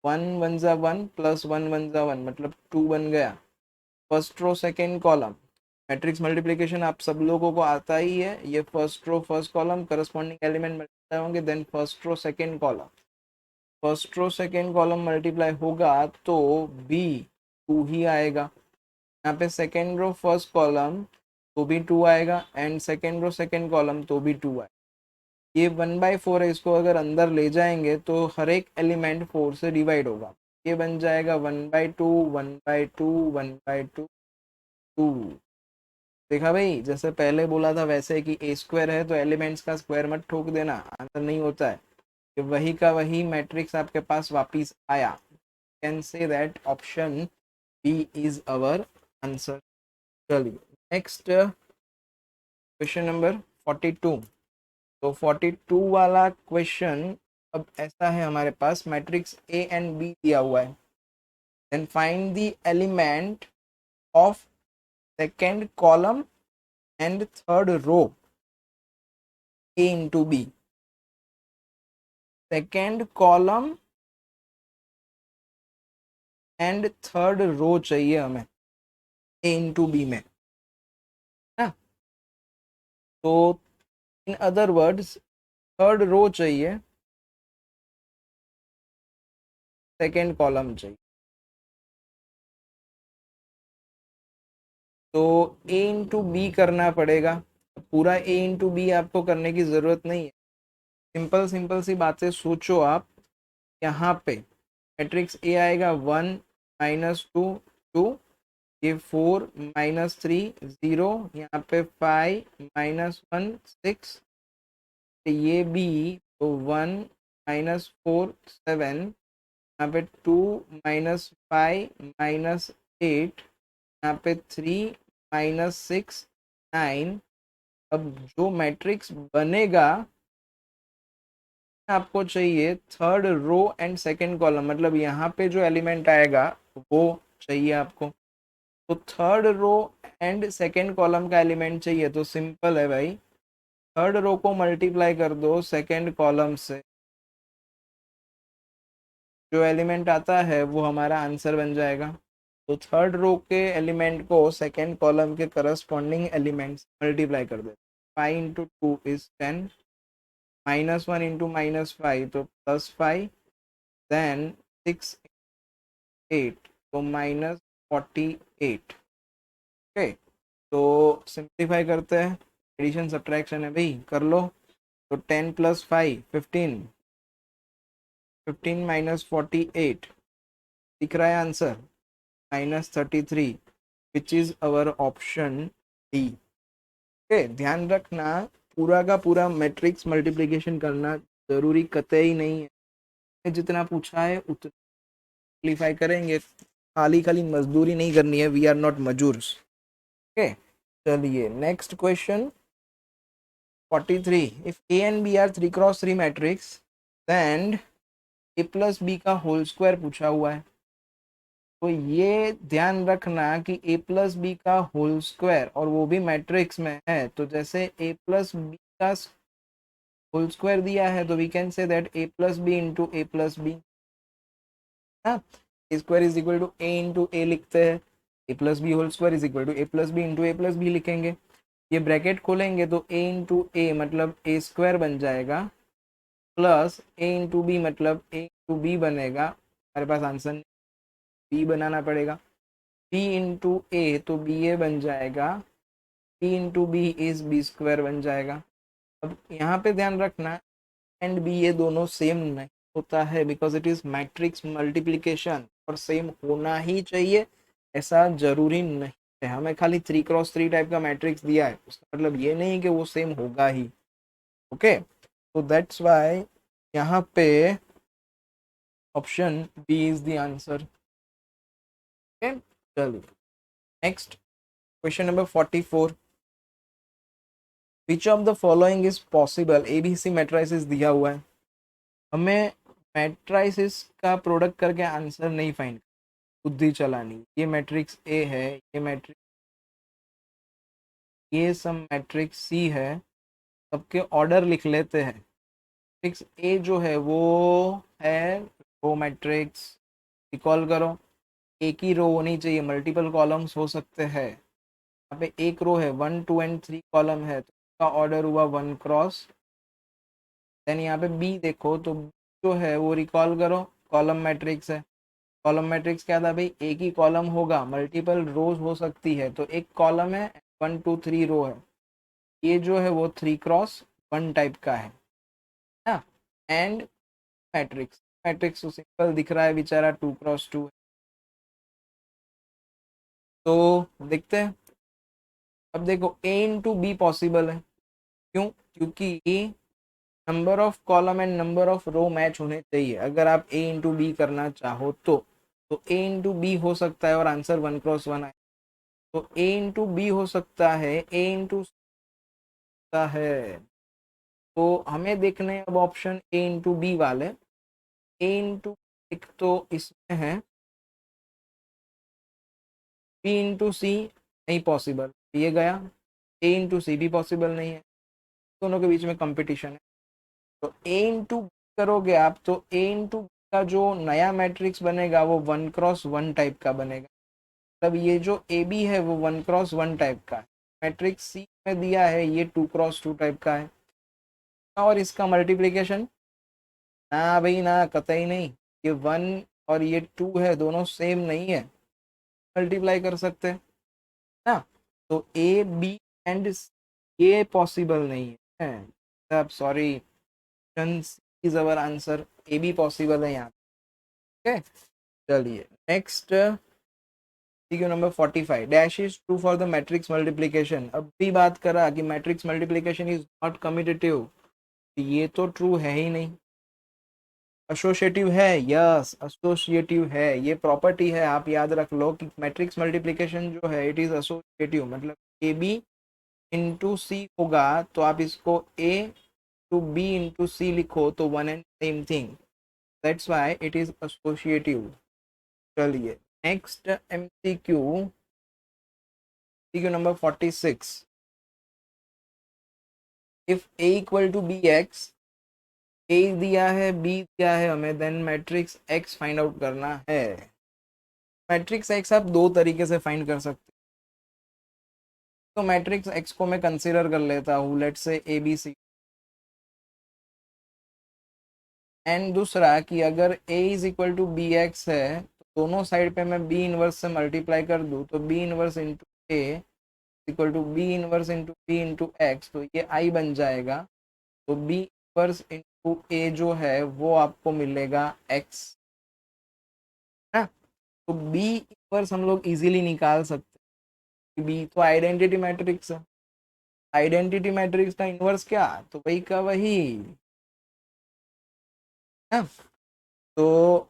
1 1 जा 1 प्लस 1 1 जा 1 मतलब 2 बन गया। First row second column, matrix multiplication आप सब लोगों को आता ही है, ये first row first column corresponding element multiply होंगे, then first row second column, first row second column multiply होगा तो बी 2 ही आएगा। यहाँ पे सेकेंड रो फर्स्ट कॉलम तो भी 2 आएगा, and second row second column तो भी 2 आएगा। ये 1/4 है, इसको अगर अंदर ले जाएंगे तो हर एक एलिमेंट 4 से डिवाइड होगा। ये बन जाएगा 1/2 1/2 1/2 2। देखा भाई, जैसे पहले बोला था वैसे कि ए स्क्वायर है तो एलिमेंट्स का स्क्वायर मत ठोक देना, आंसर नहीं होता है। कि वही का वही मैट्रिक्स आपके पास वापिस आया। Can say that option B is our answer. चलिए नेक्स्ट क्वेश्चन नंबर 42। तो 42 वाला क्वेश्चन अब ऐसा है, हमारे पास मैट्रिक्स ए एंड बी दिया हुआ है, then find the element of second column and third row A into B. Second column and third row चाहिए हमें ए इंटू बी में, ना? तो in other words third row चाहिए, सेकेंड कॉलम चाहिए। तो ए इंटू बी करना पड़ेगा। पूरा ए इंटू बी आपको करने की जरूरत नहीं है, सिंपल सिंपल सी बातें सोचो आप। यहाँ पे मैट्रिक्स ए आएगा 1 -2 2, ये 4 -3 0, यहाँ पे 5 -1 6, ये बी तो 1 -4 7, यहाँ पे 2 -5 -8, यहाँ पे 3 -6 9। अब जो मैट्रिक्स बनेगा आपको चाहिए third row and second column, मतलब यहाँ पे जो एलिमेंट आएगा वो चाहिए आपको। तो third row and second column का एलिमेंट चाहिए, तो सिंपल है भाई, थर्ड रो को मल्टीप्लाई कर दो सेकंड कॉलम से, जो एलिमेंट आता है वो हमारा आंसर बन जाएगा। तो थर्ड रो के एलिमेंट को सेकंड कॉलम के करस्पॉन्डिंग एलिमेंट्स मल्टीप्लाई कर दे। 5 इंटू 2 इज 10, -1 इंटू -5 तो +5, देन 6 8 तो -48। ओके, तो सिंप्लीफाई करते हैं, एडिशन सब्ट्रैक्शन है भाई, कर लो। तो 10 + 5 15, 15 - 48 दिख रहा है answer -33, which is our option D. Okay, ध्यान रखना पूरा का पूरा मैट्रिक्स मल्टीप्लिकेशन करना जरूरी कतई नहीं है, जितना पूछा है उतना सिंप्लीफाई करेंगे, खाली खाली मजदूरी नहीं करनी है, वी आर नॉट मजूर्स। ओके चलिए next question 43। If A and B are 3x3 matrix, then A plus B का होल स्क्वायर पूछा हुआ है। तो ये ध्यान रखना कि ए प्लस बी का होल स्क्वायर और वो भी मैट्रिक्स में है, तो जैसे ए प्लस बी का होल स्क्वायर दिया है तो we can say that a plus B into A plus B, हाँ, ए square is equal to A into A लिखते हैं, A plus B whole square is equal to A plus B into A plus B लिखेंगे। ये bracket खोलेंगे तो a into ए मतलब A square बन जाएगा, प्लस ए इंटू बी मतलब ए इंटू बी बनेगा, हमारे पास आंसर बी बनाना पड़ेगा, बी इंटू ए तो बी ए बन जाएगा, B into B is B square बन जाएगा। अब यहाँ पे ध्यान रखना एंड बी ये दोनों सेम नहीं होता है, because it is matrix multiplication, और सेम होना ही चाहिए ऐसा जरूरी नहीं है। हमें खाली 3x3 टाइप का मैट्रिक्स दिया है, उसका मतलब ये नहीं कि वो सेम होगा ही। ओके, तो दैट्स वाई यहाँ पे option B is the answer. Okay, चलिए next question number 44। Which of the following is possible, A B C matrices दिया हुआ है, हमें मैट्रिसेस का प्रोडक्ट करके आंसर नहीं फाइंड, बुद्धि चलानी। ये मैट्रिक्स ए है, ये मैट्रिक्स, ये सब मैट्रिक्स सी है, सबके ऑर्डर लिख लेते हैं। मैट्रिक्स ए जो है वो है रो मैट्रिक्स, रिकॉल करो, एक ही रो होनी चाहिए, मल्टीपल कॉलम्स हो सकते हैं। यहाँ पे एक रो है, 1 2 एंड 3 कॉलम है, तो इसका ऑर्डर हुआ 1 क्रॉस। देन यहाँ पे बी देखो तो जो है वो रिकॉल करो, कॉलम मैट्रिक्स है। कॉलम मैट्रिक्स क्या था भाई, एक ही कॉलम होगा, मल्टीपल रोज हो सकती है, तो एक कॉलम है, 1 2 3 रो है, ये जो है वो 3x1 टाइप का है ना। एंड मैट्रिक्स, मैट्रिक्स तो सिंपल दिख रहा है बेचारा, 2x2 है। तो देखते हैं, अब देखो ए इंटू बी पॉसिबल है, क्यों, क्योंकि number of column and number of row match होने चाहिए। अगर आप ए इंटू बी करना चाहो तो ए इंटू बी हो सकता है और आंसर 1x1 आए, तो ए इंटू बी हो सकता है, ए इंटू सकता है। तो हमें देखने हैं अब ऑप्शन ए इंटू बी वाले। ए इंटू एक तो इसमें है, बी इंटू सी नहीं पॉसिबल, ये गया, ए इंटू सी भी पॉसिबल नहीं है, दोनों के बीच में कंपटीशन है। तो ए इंटू करोगे आप तो ए इंटू का जो नया मैट्रिक्स बनेगा वो 1x1 टाइप का बनेगा, मतलब ये जो ए बी है वो 1x1 टाइप का है। मैट्रिक्स सी में दिया है ये 2x2 टाइप का है, और इसका मल्टीप्लीकेशन ना भाई ना, कतई नहीं, ये 1 और ये 2 है, दोनों सेम नहीं है, मल्टीप्लाई कर सकते हैं ना। तो ए बी एंड ये पॉसिबल नहीं है, अब sorry, option C is our answer, A B possible है यहाँ। ओके, चलिए next, Q number 45, dash is true for the matrix multiplication. अब भी बात करा कि matrix multiplication is not commutative, ये तो ट्रू है ही नहीं। एसोसिएटिव है, यस एसोसिएटिव है, ये प्रॉपर्टी है, आप याद रख लो कि मैट्रिक्स मल्टीप्लिकेशन जो है इट इज एसोसिएटिव, मतलब ए बी इंटू सी होगा तो आप इसको A to B into C लिखो तो one and same thing, that's why it is associative. चलिए next MCQ, CQ number 46, if A equal to B X, A दिया है बी दिया है हमें, then matrix X find out करना है। मैट्रिक्स एक्स आप दो तरीके से फाइंड कर सकते हैं, तो मैट्रिक्स एक्स को मैं कंसीडर कर लेता हूँ, let's say A B C, and दूसरा कि अगर A is equal to B X है तो दोनों साइड पे मैं बी इनवर्स से मल्टीप्लाई कर दूँ, तो B inverse into A equal to B inverse into B into X, तो ये आई बन जाएगा। तो बी इनवर्स इंटू ए जो है वो आपको मिलेगा एक्स, है ना। तो बी इनवर्स हम लोग इजीली निकाल सकते हैं, बी तो आइडेंटिटी मैट्रिक्स है, आइडेंटिटी मैट्रिक्स का इनवर्स क्या, तो वही का वही है। तो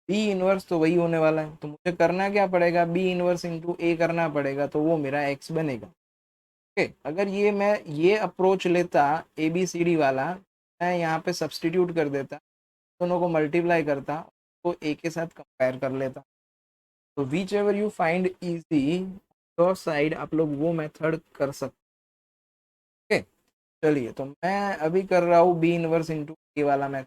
बी इनवर्स तो वही होने वाला है, तो मुझे करना क्या पड़ेगा, बी इनवर्स इंटू ए करना पड़ेगा, तो वो मेरा एक्स बनेगा। ओके, अगर ये मैं ये अप्रोच लेता ए बी सी डी वाला, मैं यहाँ पे सब्सटीट्यूट कर देता, दोनों को मल्टीप्लाई करता, तो ए के साथ कंपेयर कर लेता। तो which ever you find easy your side, आप लोग वो मेथड कर सकते। चलिए तो मैं अभी कर रहा हूँ बी इनवर्स इंटू ए वाला math.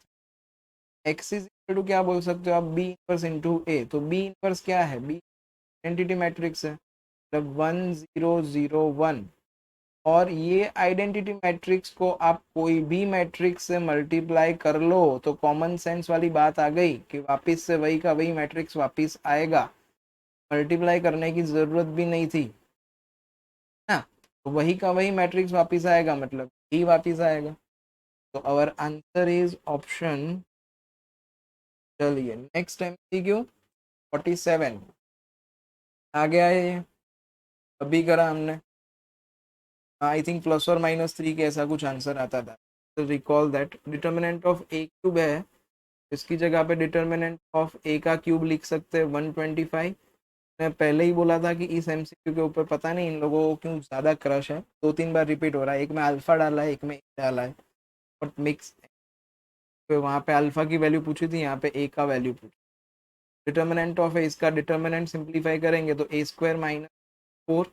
X is equal to क्या बोल सकते हो आप, बी इनवर्स इंटू ए। तो बी इनवर्स क्या है, बी आइडेंटिटी मैट्रिक्स है, मतलब 1 0 0 1। और ये आइडेंटिटी मैट्रिक्स को आप कोई भी मैट्रिक्स से मल्टीप्लाई कर लो तो कॉमन सेंस वाली बात आ गई कि वापस से वही का वही मैट्रिक्स वापस आएगा, मल्टीप्लाई करने की जरूरत भी नहीं थी ना। तो वही का वही मैट्रिक्स वापस आएगा, मतलब ही वापस आएगा। तो आवर आंसर इज ऑप्शन। चलिए नेक्स्ट MCQ 47 आ गया है ये, अभी करा हमने। आई थिंक +or -3 के ऐसा कुछ आंसर आता था। तो recall that determinant of A cube है, इसकी जगह पे डिटर्मिनेंट ऑफ ए का क्यूब लिख सकते हैं 125। मैं पहले ही बोला था कि इस MCQ के ऊपर पता नहीं इन लोगों को क्यों ज़्यादा क्रश है, 2 3 बार रिपीट हो रहा है। एक में अल्फा डाला है, एक में ए डाला है, बट मिक्स। तो वहाँ पे अल्फा की वैल्यू पूछी थी, यहाँ पे ए का वैल्यू पूछी। डिटर्मिनेंट ऑफ ए, इसका डिटर्मिनेंट सिंप्लीफाई करेंगे तो a² - 4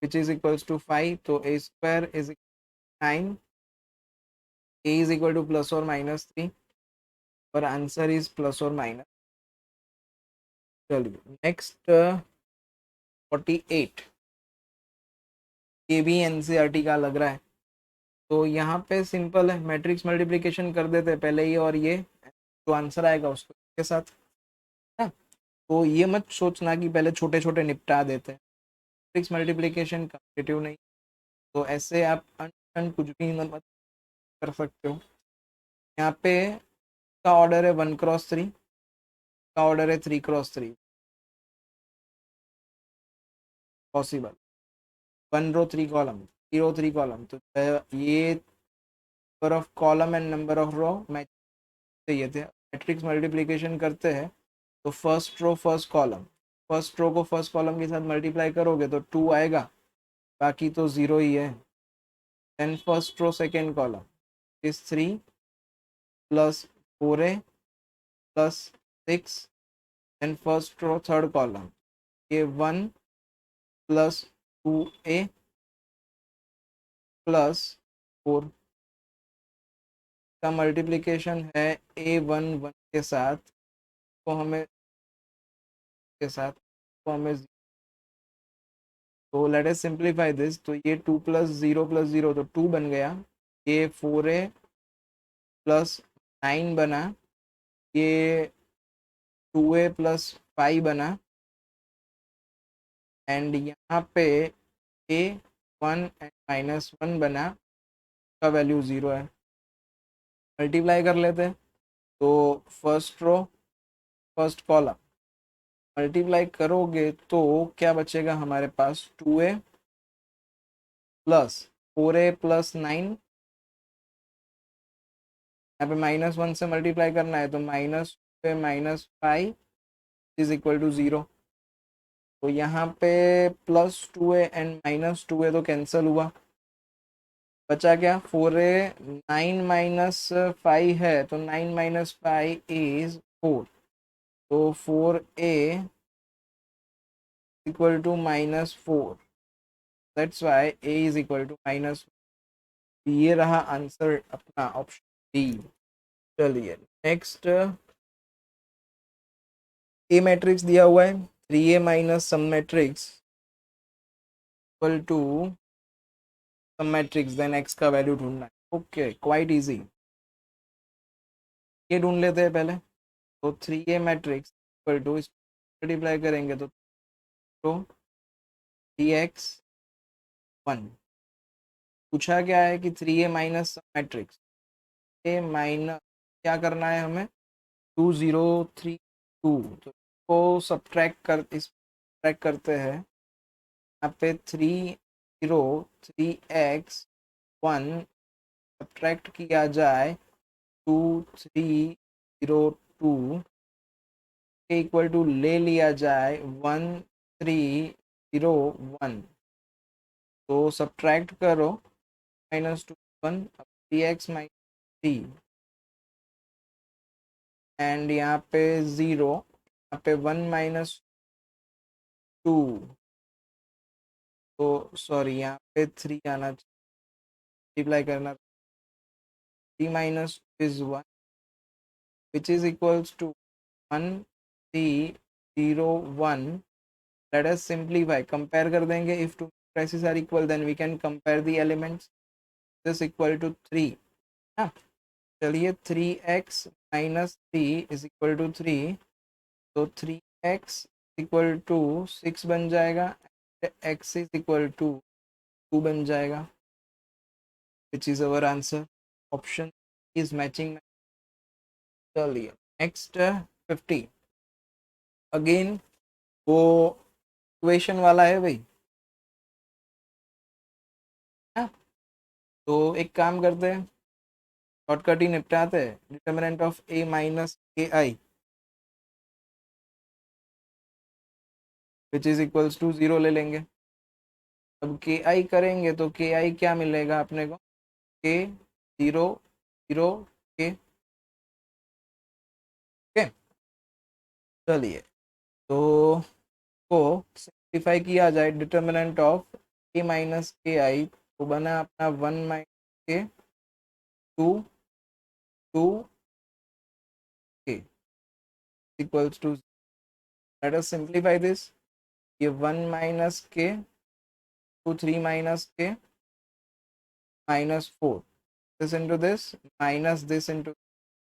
which is equals to 5। तो a² is 9, a is equal to +or -3 और आंसर इज +or-। चलिए नेक्स्ट 48, ये भी NCERT का लग रहा है। तो यहाँ पे सिंपल है, मैट्रिक्स मल्टीप्लिकेशन कर देते हैं पहले ये और ये, तो आंसर आएगा उसको के साथ है। तो ये मत सोचना कि पहले छोटे छोटे निपटा देते हैं, मैट्रिक्स मल्टीप्लिकेशन कॉम्पिटिटिव नहीं। तो ऐसे आप कुछ भी मत कर सकते हो। यहाँ पे का ऑर्डर है 1 × 3, का ऑर्डर है 3 × 3, possible. 1 row 3 column, 3 row 3 column, तो ये number of column and number of row match चाहिए थे। मैट्रिक्स मल्टीप्लिकेशन करते हैं तो first row first column, first row को फर्स्ट कॉलम के साथ मल्टीप्लाई करोगे तो 2 आएगा, बाकी तो 0 ही है। Then first row second column is 3 + 4a + 6। Then first row third column ये 1 + 2a + 4 का मल्टीप्लिकेशन है a11 के साथ, तो हमें के साथ तो हमें, तो लेट अस सिंप्लीफाई दिस। तो ये 2 + 0 + 0 तो 2 बन गया, ये 4a + 9 बना, ये 2a + 5 बना, एंड यहाँ पे a1 एंड -1 बना, का वैल्यू 0 है। मल्टीप्लाई कर लेते हैं तो first row first column multiply करोगे तो क्या बचेगा हमारे पास, 2a + 4a + 9, यहाँ पे -1 से मल्टीप्लाई करना है तो -5 इज इक्वल टू 0। तो यहाँ पे +2a एंड -2a तो कैंसिल हुआ, बचा क्या 4a, 9 - 5 है तो 9 - 5 इज 4। तो 4a equal to -4, that's why a is equal to -। ये रहा आंसर अपना ऑप्शन डी। चलिए नेक्स्ट, ए मैट्रिक्स दिया हुआ है 3a - some matrix equal to some matrix, then x का वैल्यू ढूंढना है। ओके क्वाइट इजी, ये ढूंढ लेते हैं पहले। तो 3a matrix equal to, multiply करेंगे तो 3x1। पूछा क्या है कि 3a - सम मैट्रिक्स, ए माइनस क्या करना है हमें, 2 0 3 2, तो इसको सब्ट्रैक्ट करते हैं। यहाँ पे 3 0 3x1 सब्ट्रैक्ट किया जाए 2 3 0 2 के इक्वल टू ले लिया जाए 1 3 0 1। तो सब्ट्रैक्ट करो -2 1, 3x - 3 एंड यहाँ पे 0, यहाँ पे 1 - 2, तो सॉरी यहाँ पे 3 आना चाहिए। मल्टीप्लाई करना, 3 minus 2 is 1 which is equals to 1 3 0 1. Let us simplify, compare कर देंगे. If two matrices are equal then we can compare the elements. This equal to 3. हाँ, चलिए 3x minus 3 is equal to 3, तो 3x इक्वल टू 6 बन जाएगा, x is equal to 2 बन जाएगा, which is our answer. Option is matching. चलिए next 50. Again वो equation वाला है भाई. हाँ, तो एक काम करते हैं, शॉर्टकट ही निपटाते हैं. डिटर्मिनेंट ऑफ a माइनस के आई विच इज इक्वल्स टू 0 ले लेंगे. अब के आई करेंगे तो के आई क्या मिलेगा अपने को, के 0 0 के. ओके, चलिए तो को सिंप्लीफाई किया जाए. डिटर्मिनेंट ऑफ ए माइनस के आई तो बना अपना 1 माइनस के 2 2 K equals to. Let us simplify this. ये 1 माइनस के 2 3 माइनस के minus 4, this into this minus this into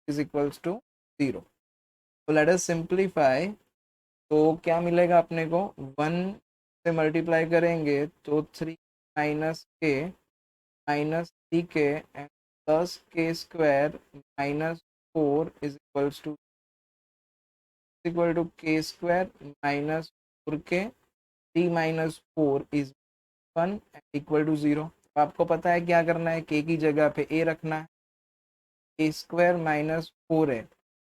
is equals to 0. तो let us simplify. तो क्या मिलेगा अपने को, 1 से मल्टीप्लाई करेंगे तो 3 minus K and plus K square minus 4 is equal to K square minus 4 K. 3 minus 4 is 1 equal to 0. आपको पता है क्या करना है, के की जगह पे ए रखना है. ए स्क्वायर माइनस 4 है,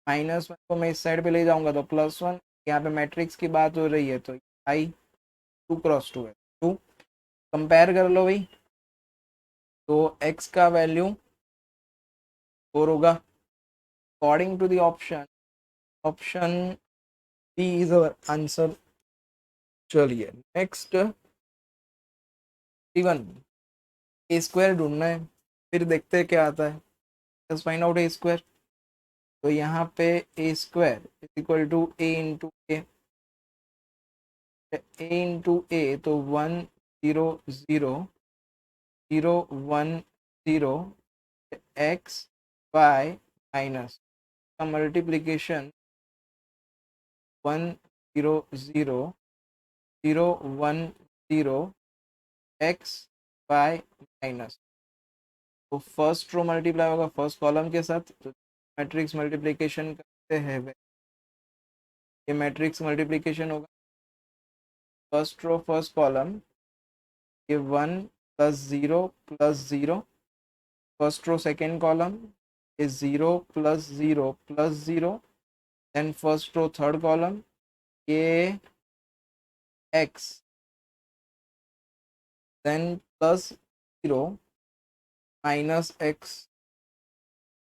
माइनस 1 को मैं इस साइड पे ले जाऊंगा तो प्लस 1. यहाँ पे मैट्रिक्स की बात हो रही है तो आई 2 क्रॉस 2 है 2. कंपेयर कर लो भाई, तो x का वैल्यू 4 होगा according to the option. Option B is our answer. चलिए नेक्स्ट 1. ए स्क्वायर ढूंढना है, फिर देखते हैं क्या आता है. Let's find out A square. तो यहाँ पे A square is equal to A into A तो 1 0 0 0 1 0 एक्स वाई माइनस का मल्टीप्लीकेशन 1 0 0 0 1 0 एक्स वाई माइनस. तो फर्स्ट रो मल्टीप्लाई होगा फर्स्ट कॉलम के साथ. तो मैट्रिक्स मल्टीप्लिकेशन करते हैं, ये मैट्रिक्स मल्टीप्लिकेशन होगा. फर्स्ट रो फर्स्ट कॉलम, ये 1 plus 0 plus 0. First row second column is 0 plus 0 plus 0. then first row third column ये x then plus 0 minus x.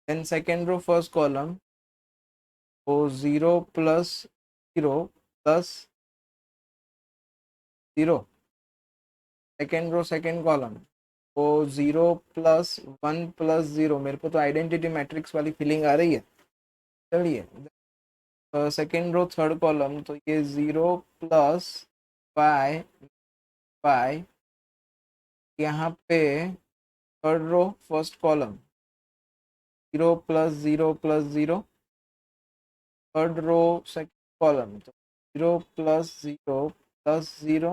then second row first column वो 0 plus 0 plus 0. second row second column वो 0 plus 1 plus 0. मेरे को तो identity matrix वाली feeling आ रही है. चलिए सेकेंड रो थर्ड कॉलम, तो ये 0 प्लस वाई वाई. यहाँ पे third row first column 0 plus 0 plus 0. Third row second column तो 0 plus 0 plus 0.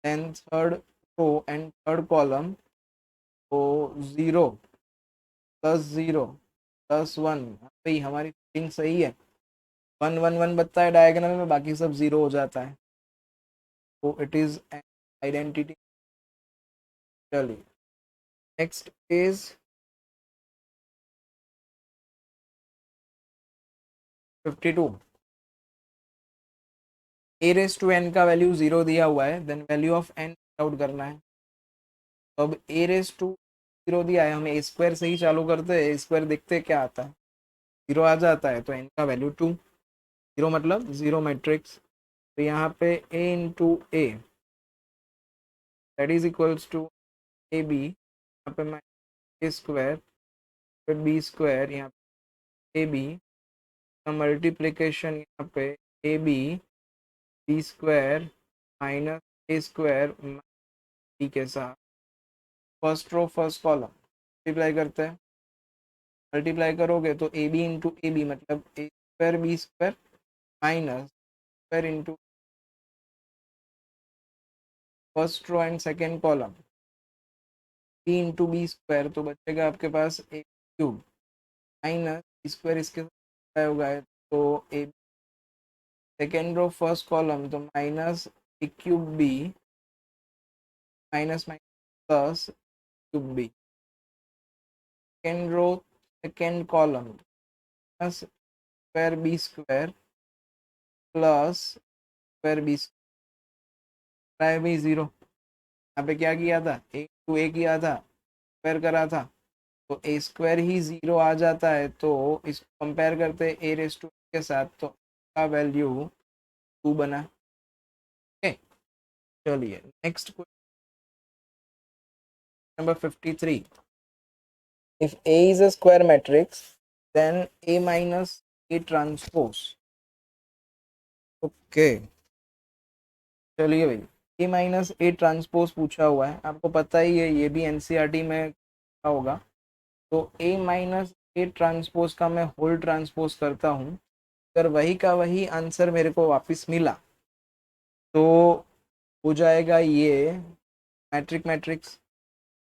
And third row and third column तो 0 प्लस 0 प्लस 1. भाई हमारी फीलिंग सही है. 1 1 1 बनता है डायगोनल में, बाकी सब 0 हो जाता है. तो इट इज एन आइडेंटिटी. चलिए next is 52. A raise to N का वैल्यू 0 दिया हुआ है, then value of N out करना है. तो अब ए रेस टू 0 दिया है, हम ए स्क्वायर से ही चालू करते हैं. ए स्क्वायर देखते हैं क्या आता है, 0 आ जाता है तो एन का वैल्यू 2. 0 मतलब 0 मैट्रिक्स. तो यहाँ पे A into A that is equals to A B. यहाँ पे मैं ए स्क्वायर फिर बी स्क्वायर, यहाँ पे ए बी का मल्टीप्लिकेशन यहाँ पे A B B square minus A square B के साथ first row first column multiply करते हैं। मल्टीप्लाई करोगे तो A B into A B मतलब A square B square minus square into first row and second column B into B square, तो बचेगा आपके पास A cube minus B square इसके साथ होगा तो A second row first column तो minus A cube B minus minus plus cube B, second row second column plus square B square plus square B square भी zero. यहाँ पे क्या किया था, ए टू ए किया था, स्क्वायर करा था तो ए स्क्वायर ही जीरो आ जाता है, तो इसको कंपेयर करते हैं ए रेस टू के साथ तो का वैल्यू 2 बना। ओके चलिए next question number 53। If A is a square matrix then A minus A transpose। Okay चलिए भाई, A माइनस ए ट्रांसपोज पूछा हुआ है, आपको पता ही है ये भी एनसीईआरटी में होगा। तो A माइनस ए ट्रांसपोज का मैं होल ट्रांसपोज करता हूँ, अगर वही का वही आंसर मेरे को वापस मिला तो हो जाएगा ये मैट्रिक मैट्रिक्स।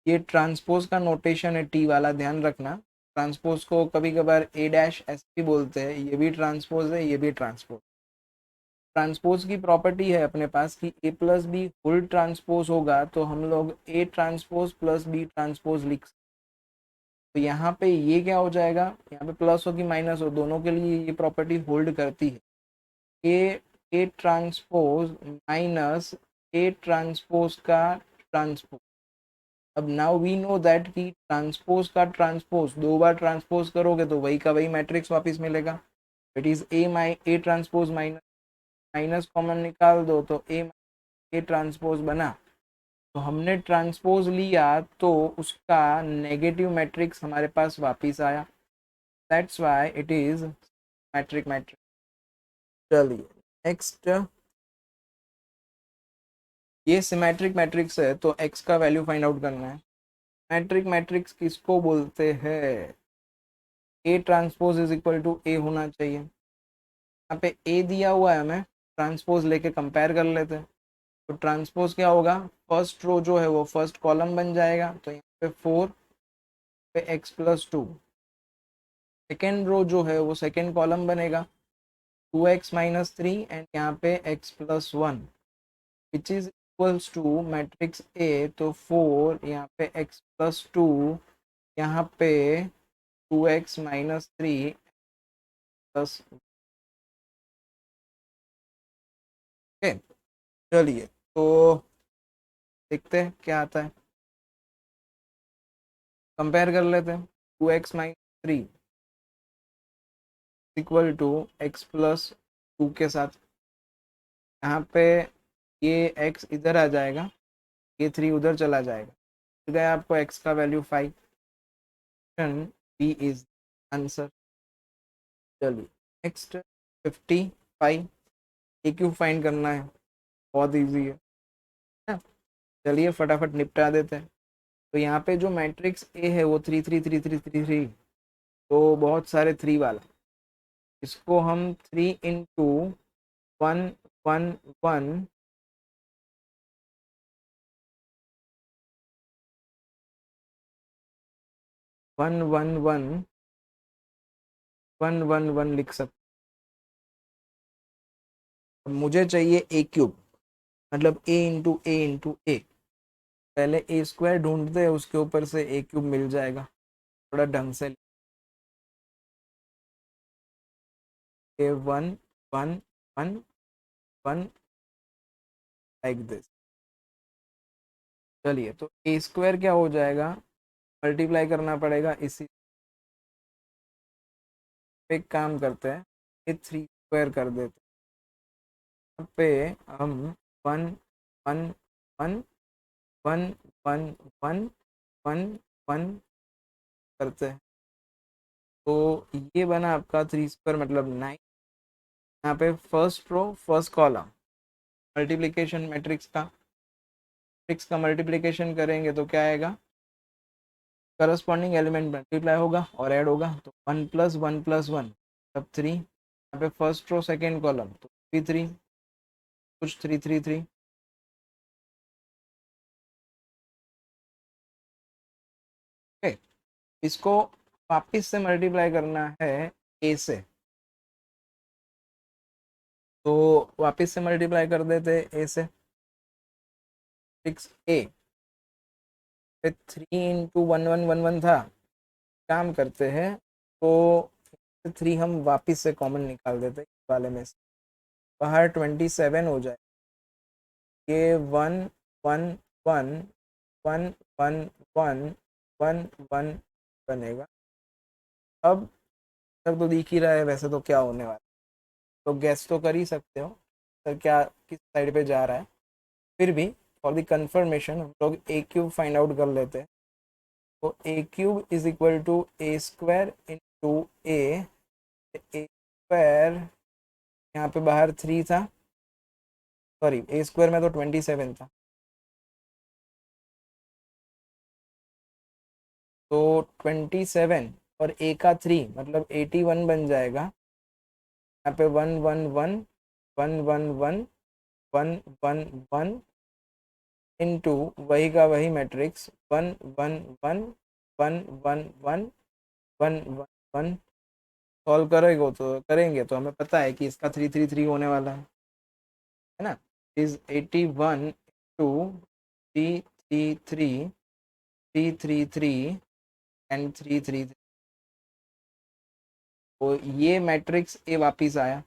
ये ट्रांसपोज का नोटेशन है टी वाला, ध्यान रखना। ट्रांसपोज को कभी कभार ए डैश ऐसे भी बोलते हैं, ये भी ट्रांसपोज है ये भी ट्रांसपोज। ट्रांसपोज की प्रॉपर्टी है अपने पास कि A plus B whole transpose होगा तो हम लोग A transpose plus B transpose लिख सकते। तो यहाँ पे ये क्या हो जाएगा, यहाँ पे प्लस हो कि माइनस हो दोनों के लिए ये प्रॉपर्टी होल्ड करती है। A transpose minus A transpose का ट्रांसपोज। अब नाउ वी नो दैट कि ट्रांसपोज का ट्रांसपोज दो बार ट्रांसपोज करोगे तो वही का वही मैट्रिक्स वापस मिलेगा। It is A transpose minus minus common निकाल दो तो ए ट्रांसपोज बना। तो हमने ट्रांसपोज लिया तो उसका नेगेटिव मैट्रिक्स हमारे पास वापस आया, that's why it is matric matrix. चलिए नेक्स्ट, ये सिमेट्रिक मैट्रिक्स है तो x का वैल्यू फाइंड आउट करना है। मैट्रिक मैट्रिक्स किसको बोलते हैं, A transpose is equal to A होना चाहिए। यहाँ पे ए दिया हुआ है, हमें ट्रांसपोज लेके कंपेयर कर लेते हैं। तो ट्रांसपोज क्या होगा, फर्स्ट रो जो है वो फर्स्ट कॉलम बन जाएगा तो यहाँ पे 4 पे एक्स प्लस 2, सेकेंड रो जो है वो सेकेंड कॉलम बनेगा 2x माइनस 3 एंड यहाँ पे x plus 1 which is equals to matrix A, तो 4 यहाँ पे x प्लस 2 यहाँ पे 2x माइनस 3 प्लस। ओके चलिए तो देखते हैं क्या आता है, कंपेयर कर लेते हैं। 2x minus 3 equal to X plus 2 के साथ, यहाँ पे ये x इधर आ जाएगा, ये 3 उधर चला जाएगा, तो गया आपको x का वैल्यू 5। B is answer. चलिए नेक्स्ट 55, ए क्यूब फाइंड करना है, बहुत इजी है ना? चलिए फटाफट निपटा देते हैं। तो यहाँ पे जो मैट्रिक्स ए है वो 3 3 3 3 3 3, तो बहुत सारे 3 वाला, इसको हम 3 इंटू 1 1 1 1 1 1 लिख सकते। मुझे चाहिए ए क्यूब, मतलब ए इंटू ए इंटू ए, पहले ए स्क्वायर ढूंढते हैं उसके ऊपर से ए क्यूब मिल जाएगा थोड़ा ढंग से। ए 1 1 1 1 लाइक दिस। चलिए तो ए स्क्वायर क्या हो जाएगा, मल्टीप्लाई करना पड़ेगा इसी। एक काम करते हैं, ए 3 स्क्वायर कर देते हैं, पे हम 1 1 1 1 1 1 1 1 करते हैं। तो ये बना आपका 3 स्क्वायर मतलब 9। यहाँ पे first row first column multiplication matrix का मल्टीप्लिकेशन करेंगे तो क्या आएगा, करस्पॉन्डिंग एलिमेंट मल्टीप्लाई होगा और ऐड होगा, तो 1 + 1 + 1 तब 3। यहाँ पे फर्स्ट रो सेकेंड कॉलम तो भी 3, कुछ 3 3 3। ओके, इसको वापिस से मल्टीप्लाई करना है ए से, तो वापिस से मल्टीप्लाई कर देते ए से। 6a 3 × 1 1 1 1 था, काम करते हैं तो 3 हम वापिस से कॉमन निकाल देते वाले में से, बाहर 27 हो जाए, ये 1 1 1 1 1 1 1 1 बनेगा। अब तक तो दिख ही रहा है वैसे तो क्या होने वाला, तो गैस तो कर ही सकते हो सर क्या किस साइड पे जा रहा है। फिर भी फॉर द कंफर्मेशन हम लोग ए क्यूब फाइंड आउट कर लेते हैं, तो A cube is equal to A square into A square, यहाँ पे बाहर 3 था, सॉरी ए स्क्वायर में तो 27 था, तो 27 और ए का 3 मतलब 81 बन जाएगा। यहाँ पे 1 1 1 1 1 1 1 1 1 इंटू वही का वही मैट्रिक्स 1 1 1 1 1 1 1 1 1। सॉल्व करेंगे तो हमें पता है कि इसका 3 3 3 होने वाला है ना, इज 81 टू 3 3 3 3 3 3 एंड 3 3 3। तो ये मैट्रिक्स ए वापिस आया,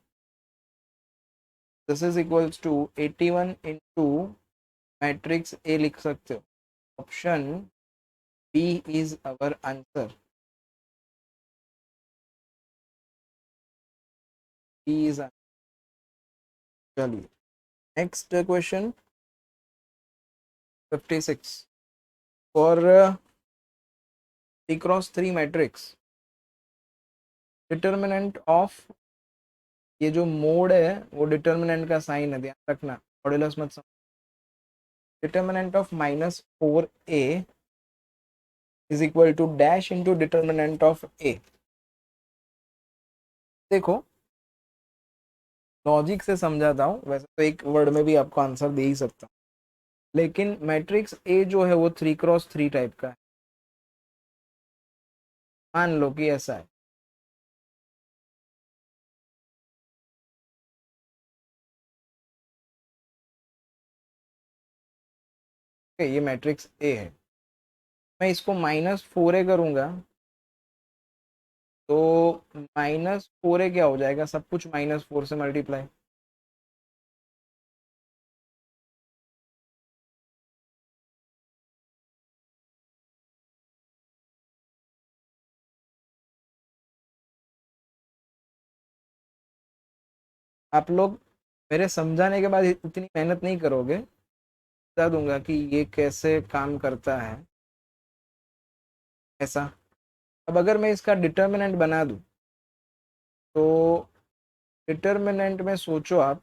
this is equals to 81 into matrix A लिख सकते हो, option B is our answer, B is. चलिए next question 56 for 3 × 3 matrix, determinant of, ये जो मोड है वो डिटर्मिनेंट का साइन है, ध्यान रखना मॉड्यूलस मत समझ। Determinant of -4a is equal to dash into determinant of A. देखो लॉजिक से समझाता हूँ, वैसे तो एक वर्ड में भी आपको आंसर दे ही सकता हूँ, लेकिन मैट्रिक्स ए जो है वो 3 × 3 टाइप का है, मान लो कि ऐसा है, ये मैट्रिक्स ए है, मैं इसको -4a करूंगा तो -4a क्या हो जाएगा, सब कुछ -4 से मल्टीप्लाई, आप लोग मेरे समझाने के बाद इतनी मेहनत नहीं करोगे, बता दूंगा कि ये कैसे काम करता है ऐसा। अब अगर मैं इसका डिटर्मिनेंट बना दूं, तो डिटर्मिनेंट में सोचो आप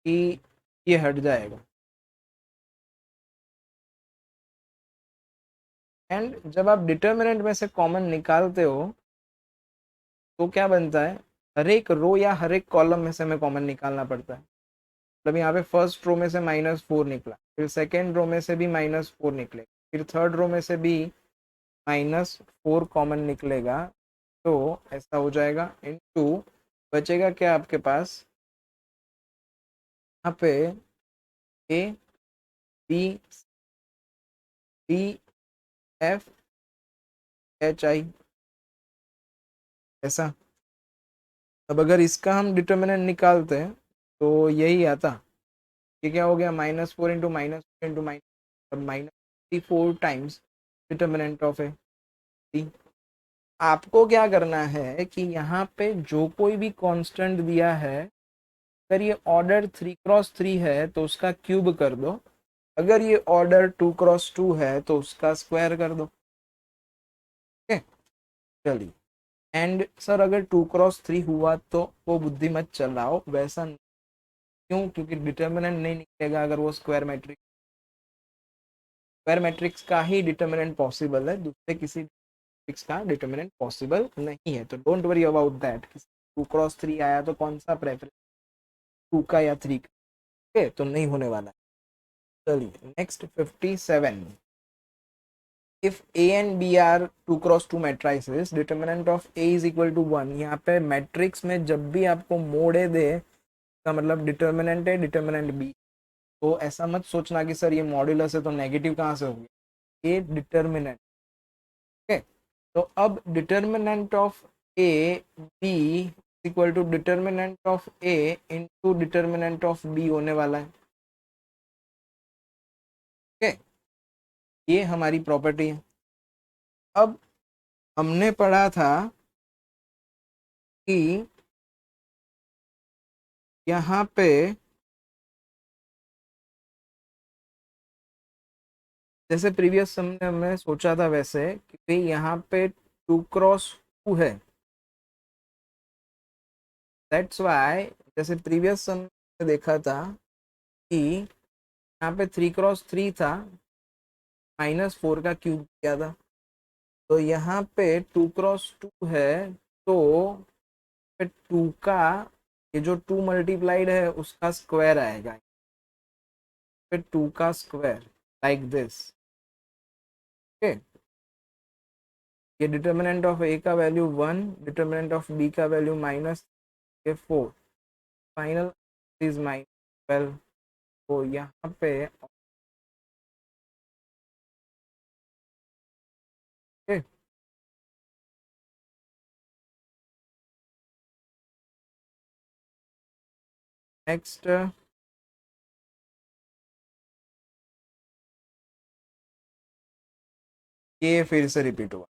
कि ये हट जाएगा, एंड जब आप डिटर्मिनेंट में से कॉमन निकालते हो तो क्या बनता है, हर एक रो या हर एक कॉलम में से हमें कॉमन निकालना पड़ता है। मतलब यहाँ पे फर्स्ट रो में से -4 निकला, फिर सेकेंड रो में से भी -4 निकले, फिर थर्ड रो में से भी -4 कॉमन निकलेगा, तो ऐसा हो जाएगा इनटू बचेगा क्या आपके पास, यहाँ पे A B D F H I ऐसा। अब अगर इसका हम डिटर्मिनेंट निकालते हैं तो यही आता, ये क्या हो गया, -4 into -4 into -4 times determinant of A. आपको क्या करना है कि यहाँ पे जो कोई भी कांस्टेंट दिया है, अगर ये ऑर्डर 3 × 3 है तो उसका क्यूब कर दो, अगर ये ऑर्डर 2 × 2 है तो उसका स्क्वायर कर दो। ओके, चलिए, एंड सर अगर 2x3 हुआ तो वो बुद्धि मत चल रहा हो, वैसा नहीं। क्यों? क्योंकि डिटर्मिनेंट नहीं निकलेगा अगर वो स्क्वायर मैट्रिक्स का ही डिटर्मिनेंट पॉसिबल है, दूसरे किसी मैट्रिक्स का डिटर्मिनेंट पॉसिबल नहीं है। तो don't worry about that. 2x3 आया तो कौन सा प्रेफरेंस, 2 का या 3 का? ओके, तो नहीं होने वाला है। चलिए next 57, if A and B are 2x2 matrices, determinant of A is equal to 1। यहाँ पे मैट्रिक्स में जब भी आपको मोड ए दे का मतलब डिटर्मिनेंट है डिटर्मिनेंट बी। तो ऐसा मत सोचना कि सर ये मॉड्यूलस है तो नेगेटिव कहाँ से हो गया, ये डिटर्मिनेंट। ओके, तो अब determinant of A B equal to determinant of A into determinant of B होने वाला है। ओके, ये हमारी प्रॉपर्टी है। अब हमने पढ़ा था कि यहाँ पे जैसे प्रीवियस सम में हमने सोचा था वैसे कि भाई यहाँ पे 2x2 है, दैट्स वाई जैसे प्रीवियस सम में देखा था कि यहाँ पे 3x3 था, -4 का क्यूब किया था। तो यहाँ पे 2x2 है, तो फिर 2 का ये जो 2 मल्टीप्लाइड है उसका स्क्वायर आएगा, फिर 2 का स्क्वायर लाइक दिस। ओके, ये डिटर्मिनेंट ऑफ ए का वैल्यू 1, डिटर्मिनेंट ऑफ बी का वैल्यू -4, फाइनल इज -12। तो यहाँ पे ओके, नेक्स्ट ये फिर से रिपीट हुआ,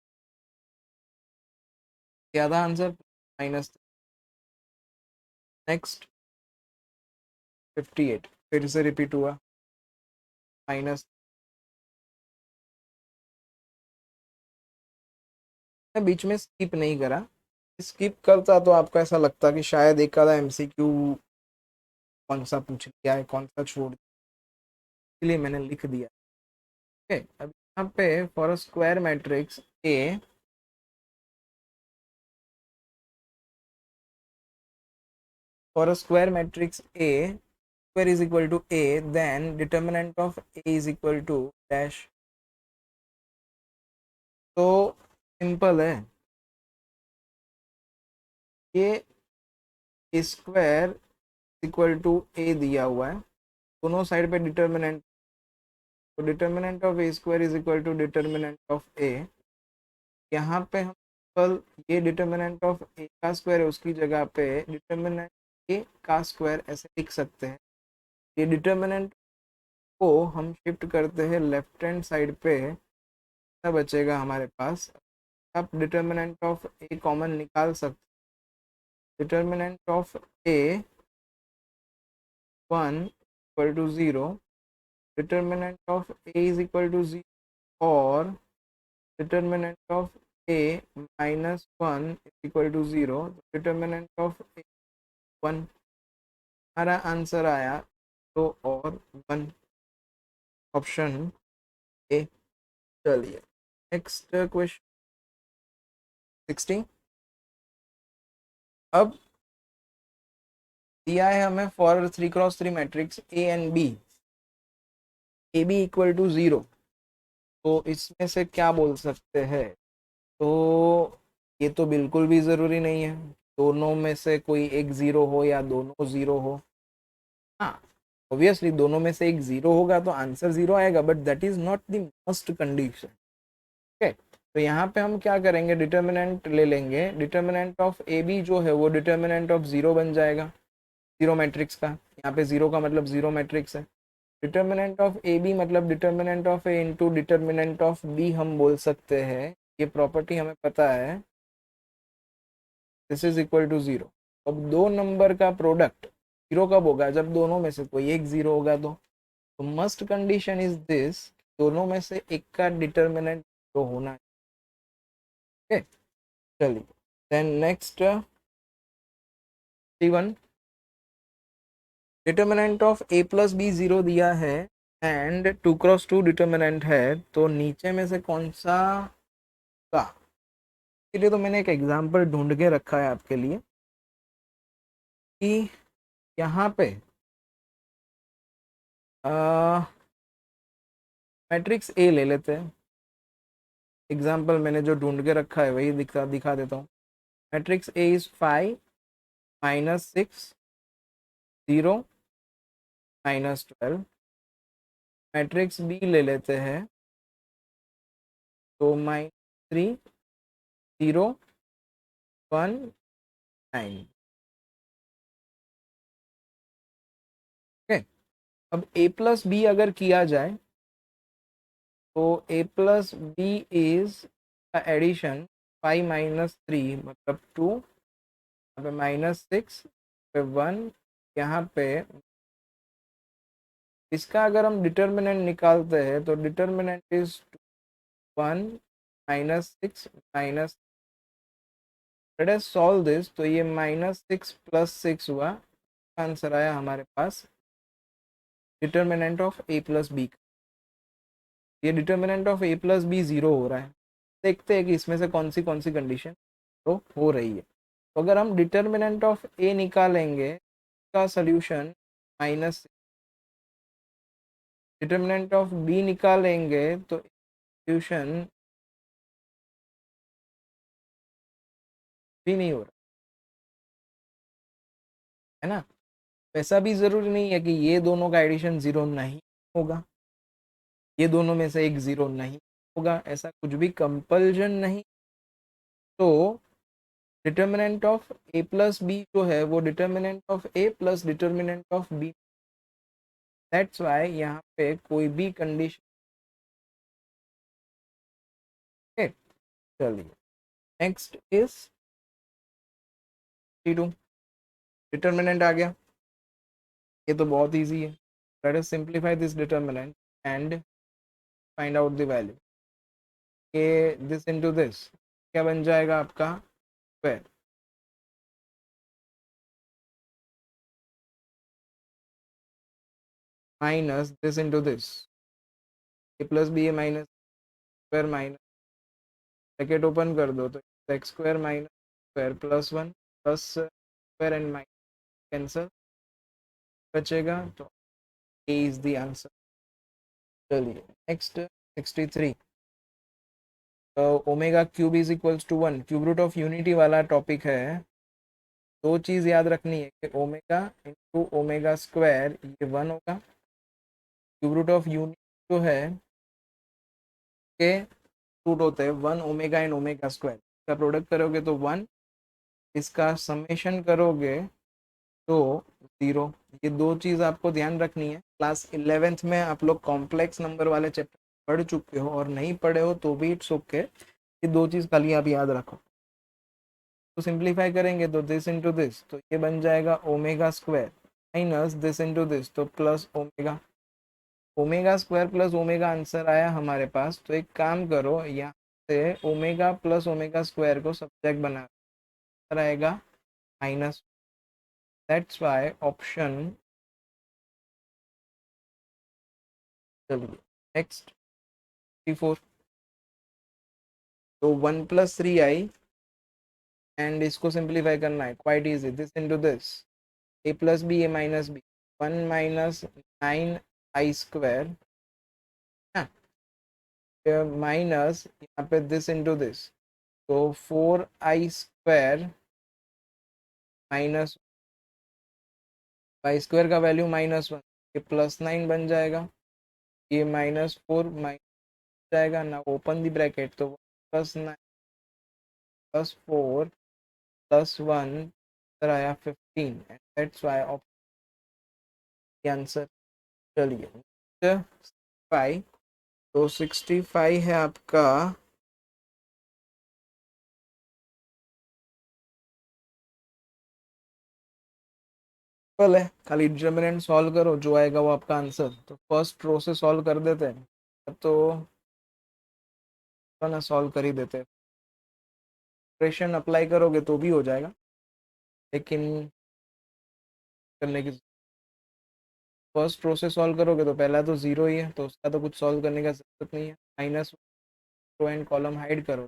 क्या था आंसर, -। नेक्स्ट 58 फिर से रिपीट हुआ, माइनस। मैं बीच में स्किप नहीं करा, स्किप करता तो आपको ऐसा लगता कि शायद एक आधा एमसीक्यू कौन सा पूछ लिया है, कौन सा छोड़ दिया, इसलिए मैंने लिख दिया। ओके, अब यहाँ पे for a square matrix A, for a square matrix A, square is equal to A, then determinant of A is equal to dash। तो सिंपल है, ये स्क्वायर इक्वल टू ए दिया हुआ है, दोनों साइड पे डिटर्मिनेंट, तो determinant of A square is equal to determinant of A. यहाँ पे हम सिंपल ये डिटर्मिनेंट ऑफ ए का स्क्वायर है उसकी जगह पे डिटर्मिनेंट ए का स्क्वायर ऐसे लिख सकते हैं। ये डिटर्मिनेंट को हम शिफ्ट करते हैं लेफ्ट हैंड साइड पे, तब बचेगा हमारे पास। आप डिटर्मिनेंट ऑफ ए कॉमन निकाल सकते, determinant of A 1 equal to 0, determinant of A is equal to 0, और determinant of A -1 is equal to 0, determinant of A 1। हमारा आंसर आया 2 और 1, ऑप्शन ए। चलिए नेक्स्ट क्वेश्चन 60। अब दिया है हमें for 3x3 matrix A and B, A B equal to 0। तो इसमें से क्या बोल सकते हैं, तो ये तो बिल्कुल भी ज़रूरी नहीं है दोनों में से कोई एक ज़ीरो हो या दोनों ज़ीरो हो। हाँ, ऑब्वियसली दोनों में से एक ज़ीरो होगा तो आंसर ज़ीरो आएगा, but that is not the must condition. Okay, तो यहाँ पे हम क्या करेंगे, डिटर्मिनेंट ले लेंगे, डिटर्मिनेंट ऑफ ए बी जो है वो डिटर्मिनेंट ऑफ ज़ीरो बन जाएगा, ज़ीरो मैट्रिक्स का। यहाँ पे ज़ीरो का मतलब ज़ीरो मैट्रिक्स है। डिटर्मिनेंट ऑफ ए बी मतलब determinant of A into determinant of B हम बोल सकते हैं, ये प्रॉपर्टी हमें पता है, दिस इज इक्वल टू 0। अब दो नंबर का प्रोडक्ट जीरो कब होगा, जब दोनों में से कोई एक जीरो होगा। तो मस्ट कंडीशन इज दिस, दोनों में से एक का डिटर्मिनेंट जीरो होना चाहिए। चलिए then next one, determinant of A plus B zero दिया है एंड 2x2 डिटर्मिनेंट है, तो नीचे में से कौन सा का, इसके लिए तो मैंने एक एग्जांपल ढूंढ के रखा है आपके लिए कि यहाँ पे मैट्रिक्स ए ले लेते हैं। एग्जांपल मैंने जो ढूंढ के रखा है वही दिखा देता हूँ। Matrix A is 5 -6 0 -12। Matrix B ले लेते हैं, तो -3 0 1 9। ओके, अब ए प्लस बी अगर किया जाए तो ए प्लस बी इज एडिशन 5 -3 मतलब 2, यहाँ पे -6 पे 1, यहाँ पे इसका अगर हम डिटर्मिनेंट निकालते हैं तो determinant is 1 -6 minus, let us solve this, तो ये -6 + 6 हुआ, आंसर आया हमारे पास determinant of A plus B. ये determinant of A plus B zero हो रहा है। देखते हैं कि इसमें से कौन सी कंडीशन तो हो रही है। तो अगर हम डिटर्मिनेंट ऑफ ए निकालेंगे का solution minus, determinant of B निकालेंगे तो सोल्यूशन भी नहीं हो रहा है ना। वैसा भी जरूरी नहीं है कि ये दोनों का एडिशन जीरो नहीं होगा, ये दोनों में से एक जीरो नहीं होगा, ऐसा कुछ भी कंपल्जन नहीं। तो determinant of A plus B जो है वो determinant of A plus determinant of B, that's why यहाँ पे कोई भी कंडीशन। चलिए नेक्स्ट इज 2, डिटर्मिनेंट आ गया, ये तो बहुत इजी है। Let us simplify this determinant and find out the value. ये दिस इनटू दिस क्या बन जाएगा आपका square, minus this into this, A plus B A minus square minus, bracket open कर दो तो X square minus square plus 1 plus square and minus cancel बचेगा, तो ए इज द आंसर। चलिए next 63, omega cube is equals to 1, cube root of unity वाला topic है। दो चीज याद रखनी है कि ओमेगा इंटू ओमेगा स्क्वायर ये 1 होगा, क्यूब रूट ऑफ यूनिटी जो है के रूट होते हैं 1 ओमेगा एंड ओमेगा स्क्वायर, इसका प्रोडक्ट करोगे तो 1, इसका समेशन करोगे तो 0। ये दो चीज़ आपको ध्यान रखनी है। क्लास 11th में आप लोग कॉम्प्लेक्स नंबर वाले चैप्टर पढ़ चुके हो, और नहीं पढ़े हो तो भी इट्स ओके, ये दो चीज़ खाली आप याद रखो। तो सिंप्लीफाई करेंगे तो दिस इंटू दिस, तो ये बन जाएगा omega square minus this into this, तो plus omega, omega square plus omega answer आया हमारे पास। तो एक काम करो, यहाँ से ओमेगा प्लस ओमेगा स्क्वायर को सब्जेक्ट बना आएगा माइनस, दैट्स वाई ऑप्शन। चलिए नेक्स्ट 4, तो 1 + 3i एंड इसको सिंप्लीफाई करना है, quite easy, this into this, A plus B A minus B, 1 minus 9i square minus यहाँ पे दिस इनटू दिस, तो 4i square minus Y square का value -1, ये +9 बन जाएगा, ये -4 माइनस जाएगा ना, ओपन दी ब्रैकेट, तो +9 +4 +1 आया 15, एंड दैट्स वाई आंसर। चलिए 65, तो 65 है आपका सिंपल है, खाली डिटर्मिनेंट सॉल्व करो, जो आएगा वो आपका आंसर। तो फर्स्ट रो से सॉल्व कर देते हैं, तो ना सॉल्व कर ही देते हैं। ऑपरेशन अप्लाई करोगे तो भी हो जाएगा, लेकिन करने की फर्स्ट प्रोसेस सॉल्व करोगे तो पहला तो ज़ीरो ही है, तो उसका तो कुछ सॉल्व करने का जरूरत नहीं है। Minus row and column hide करो,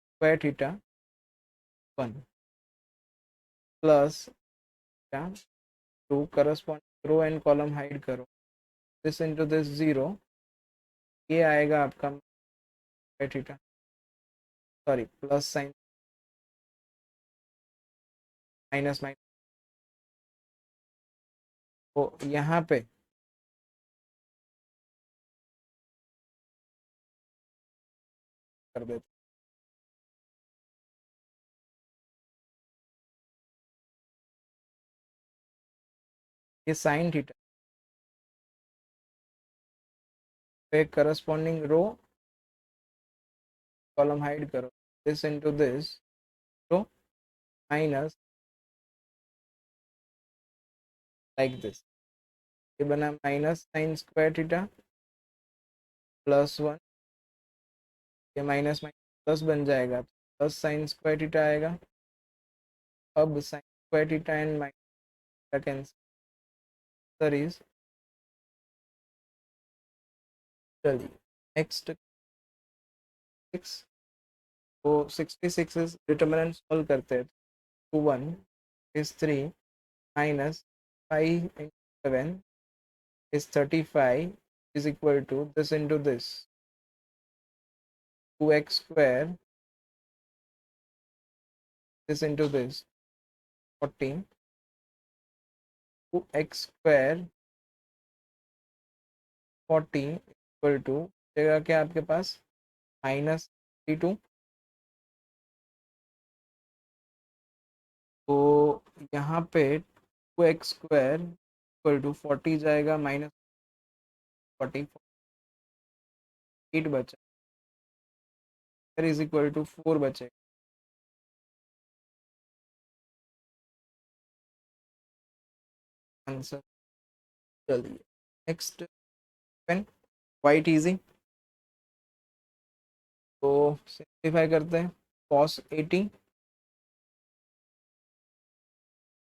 square theta 1 plus to correspond row and column hide करो, दिस इंटू दिस ज़ीरो, ये आएगा आपका square theta, sorry plus sine minus minus, तो यहाँ पे कर देते, ये साइन थीटा पे करस्पॉन्डिंग रो कॉलम हाइड करो, दिस इंटू दिस, तो माइनस लाइक दिस, ये बना minus sine square theta plus 1, ये माइनस माइनस प्लस बन जाएगा, प्लस साइन स्क्वायर थीटा आएगा। अब sign square theta and minus cancer is, चलिए नेक्स्ट 6, तो 66 इज डिटर्मिनेंट सॉल्व करते हैं, to 1 is 3 minus 5 into 7 is 35 is equal to this into this, 2x square, this into this 14, 2x square 40 equal to जगह क्या आपके पास -32, तो यहाँ पे 2x स्क्वायर इक्वल टू 40 जाएगा, -40 8 बचा, इज इक्वल टू 4 बचे आंसर। चलिए नेक्स्ट पेन क्वाइट इजी, तो सिंप्लीफाई करते हैं, cos 80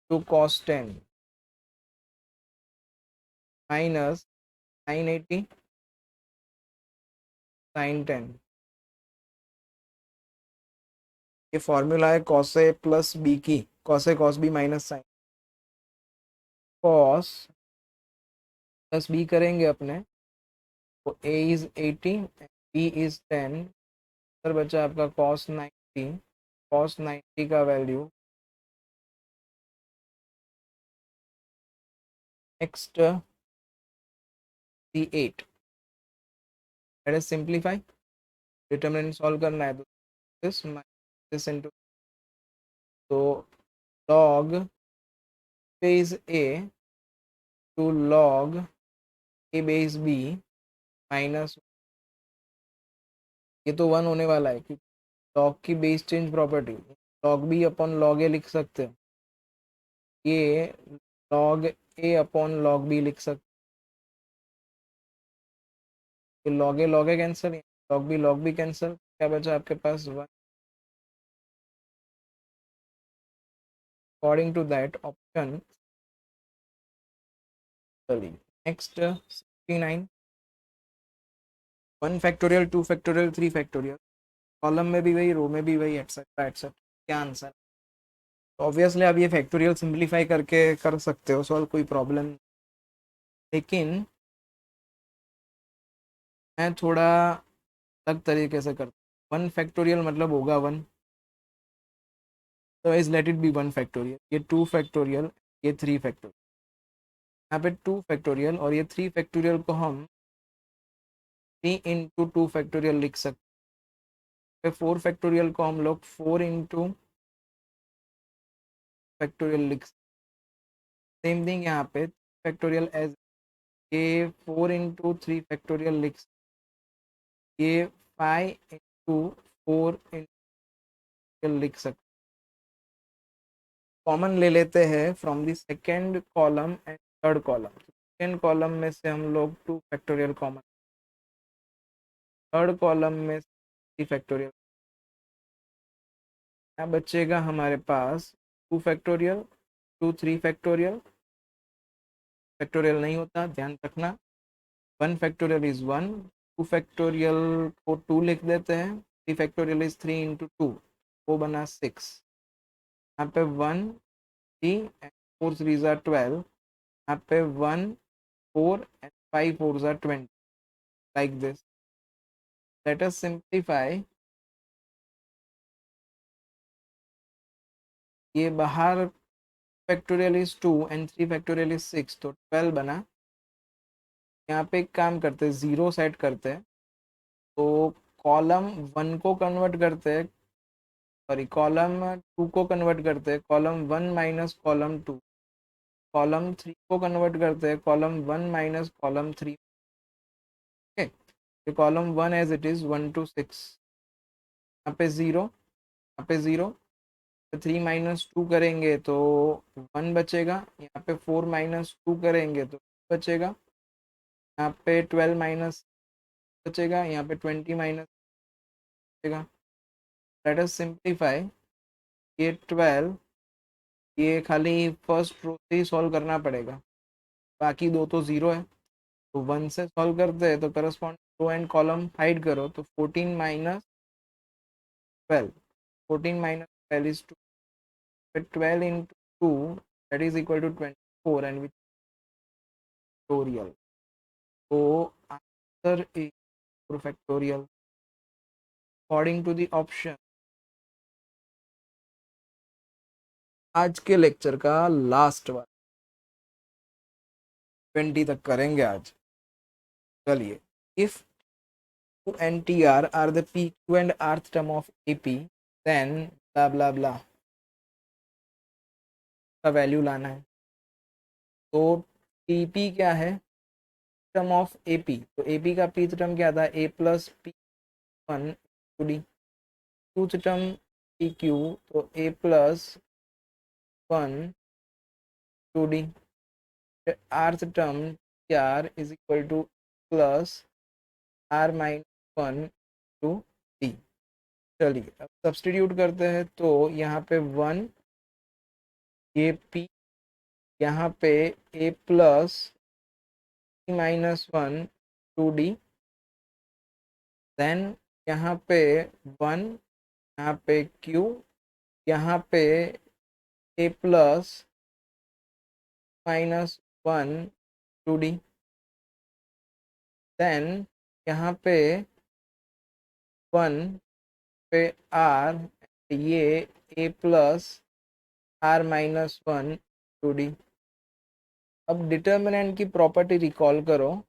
to cos 10 minus sin 80 sin 10, ये फॉर्मूला है cos ए प्लस बी की, cos A cos B minus sine, cos plus B करेंगे अपने, तो a is 80 b is 10, sir बचा आपका cos 90, cos 90 का value next C8, let us simplify, determinant solve करना है, तो दिस इनटू, तो log base a to log a base b minus, ये तो 1 होने वाला है क्योंकि log की base change property, log b upon log a लिख सकते हैं, ये log a upon log b लिख सकते हैं, log a cancel, log b cancel, क्या बचा आपके पास 1, अकॉर्डिंग टू दैट ऑप्शन। चलिए next 69, 1 factorial 2 factorial 3 factorial, column में भी वही रो में भी वही एटसेट्रा एटसेट्रा, क्या आंसर, तो ऑब्वियसली आप ये फैक्टोरियल सिंप्लीफाई करके कर सकते हो सॉल्व, कोई प्रॉब्लम, लेकिन मैं थोड़ा अलग तरीके से करता हूँ, 1 फैक्टोरियल मतलब होगा 1, तो is let it be 1 factorial, ये 2 फैक्टोरियल, ये 3 फैक्टोरियल, यहाँ पे 2 फैक्टोरियल और ये 3 फैक्टोरियल को हम 3 इंटू 2 फैक्टोरियल लिख सकते हैं, 4 फैक्टोरियल को हम लोग 4 इंटू फैक्टोरियल लिख सकते, सेम थिंग यहाँ पे फैक्टोरियल एज, ये 4 इंटू 3 फैक्टोरियल लिख सकते, ये 5 इंटू 4 इंटू लिख सकते, कॉमन ले लेते हैं from the second column and third column, second column में से हम लोग 2 फैक्टोरियल कॉमन, थर्ड कॉलम में 3 फैक्टोरियल, यहाँ बचेगा हमारे पास 2 फैक्टोरियल, 2 3 फैक्टोरियल, फैक्टोरियल नहीं होता ध्यान रखना, 1 फैक्टोरियल इज 1, 2 फैक्टोरियल को 2 लिख देते हैं, 3 फैक्टोरियल इज 3 इंटू 2, वो बना 6, यहाँ पे 1 3 and 4 3s are 12, यहाँ पे 1 4 and 5 4s are 20, like this. Let us simplify. ये बाहर factorial is 2 and 3 factorial is 6, तो 12 बना। यहाँ पे एक काम करते हैं, 0 सेट करते हैं, तो कॉलम 1 को कन्वर्ट करते हैं, सॉरी कॉलम 2 को कन्वर्ट करते हैं कॉलम 1 माइनस कॉलम 2, कॉलम 3 को कन्वर्ट करते हैं column 1 minus column 3। Okay, column 1 as it is 1 to 6, यहाँ पे 0, यहाँ पे 0, 3 माइनस 2 करेंगे तो 1 बचेगा, यहाँ पे 4 माइनस 2 करेंगे तो बचेगा, यहाँ पे 12 माइनस बचेगा, यहाँ पे 20 माइनस बचेगा। लेट अस सिंप्लीफाई, ये 12, ये खाली फर्स्ट रो से ही सॉल्व करना पड़ेगा, बाकी दो तो 0 है, तो 1 से सॉल्व करते हैं तो correspond row and column hide करो, तो 14 minus 12, 14 minus 12 is 2, 12 into 2 that is equal to 24 and which factorial, so answer is 4 factorial according to the option। आज के लेक्चर का लास्ट वाला 20 तक करेंगे आज। चलिए, if Q and TR are the PQ and Rth term of AP, then blah blah blah का value लाना है। तो TP क्या है, टर्म ऑफ AP, तो AP का P टर्म क्या था, A plus P1 D, Q term PQ, तो A plus 1 2D, rth term R is equal to plus R minus 1 to D। चलिए अब सब्सटीट्यूट करते हैं, तो यहाँ पे 1, ये P, यहाँ पे A plus minus 1 2D, then यहाँ पे 1, यहाँ पे Q, यहाँ पे A plus minus 1 2D, then यहाँ पे 1 पे R, ये A plus R minus 1 2D। अब डिटर्मिनेंट की प्रॉपर्टी रिकॉल करो,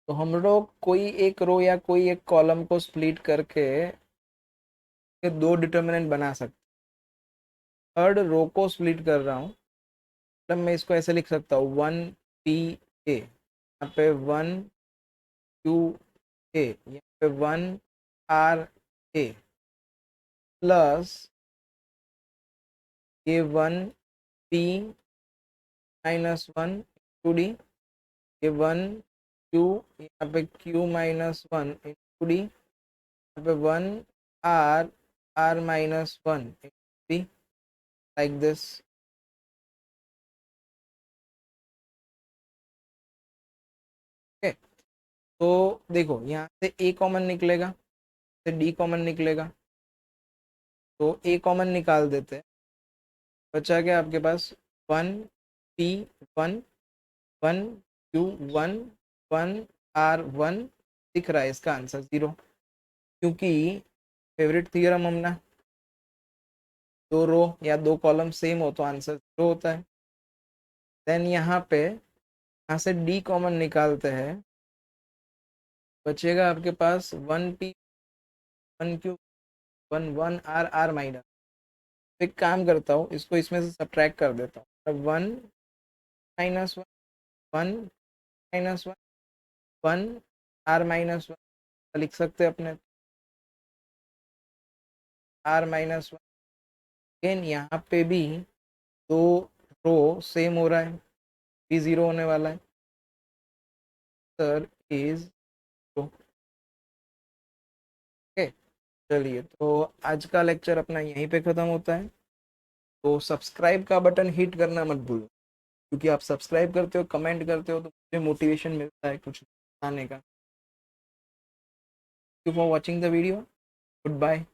तो हम लोग कोई एक रो या कोई एक कॉलम को स्प्लिट करके दो डिटर्मिनेंट बना सकते। थर्ड रो को स्प्लिट कर रहा हूँ, मतलब मैं इसको ऐसे लिख सकता हूँ 1P A, यहाँ पे 1Q A, यहाँ पे 1R A, प्लस ये 1P माइनस 1 2D, ये 1Q, यहाँ पे Q माइनस 1 2D, यहाँ पे 1R R minus 1 2D, like this. Okay, तो देखो यहाँ से A कॉमन निकलेगा, से D कॉमन निकलेगा, तो A कॉमन निकाल देते हैं, बचा क्या आपके पास 1P1 1Q 1 1R1, दिख रहा है इसका आंसर 0, क्योंकि फेवरेट थियरम हमने, दो रो या दो कॉलम सेम हो तो आंसर 0 होता है। देन यहाँ पे यहाँ से D कॉमन निकालते हैं, बचेगा आपके पास 1P 1Q 1 1R R minus, एक काम करता हूँ, इसको इसमें से सब्ट्रैक्ट कर देता हूँ, 1 माइनस 1 1 माइनस 1 1 R माइनस 1 लिख सकते हैं अपने, R माइनस 1। अगेन यहाँ पे भी दो रो सेम हो रहा है, भी 0 होने वाला है, सर इज ओके। चलिए, तो आज का लेक्चर अपना यहीं पे ख़त्म होता है। तो सब्सक्राइब का बटन हिट करना मत भूलो, क्योंकि आप सब्सक्राइब करते हो, कमेंट करते हो, तो मुझे मोटिवेशन मिलता है कुछ आने का। Thank you for watching the video. Good bye.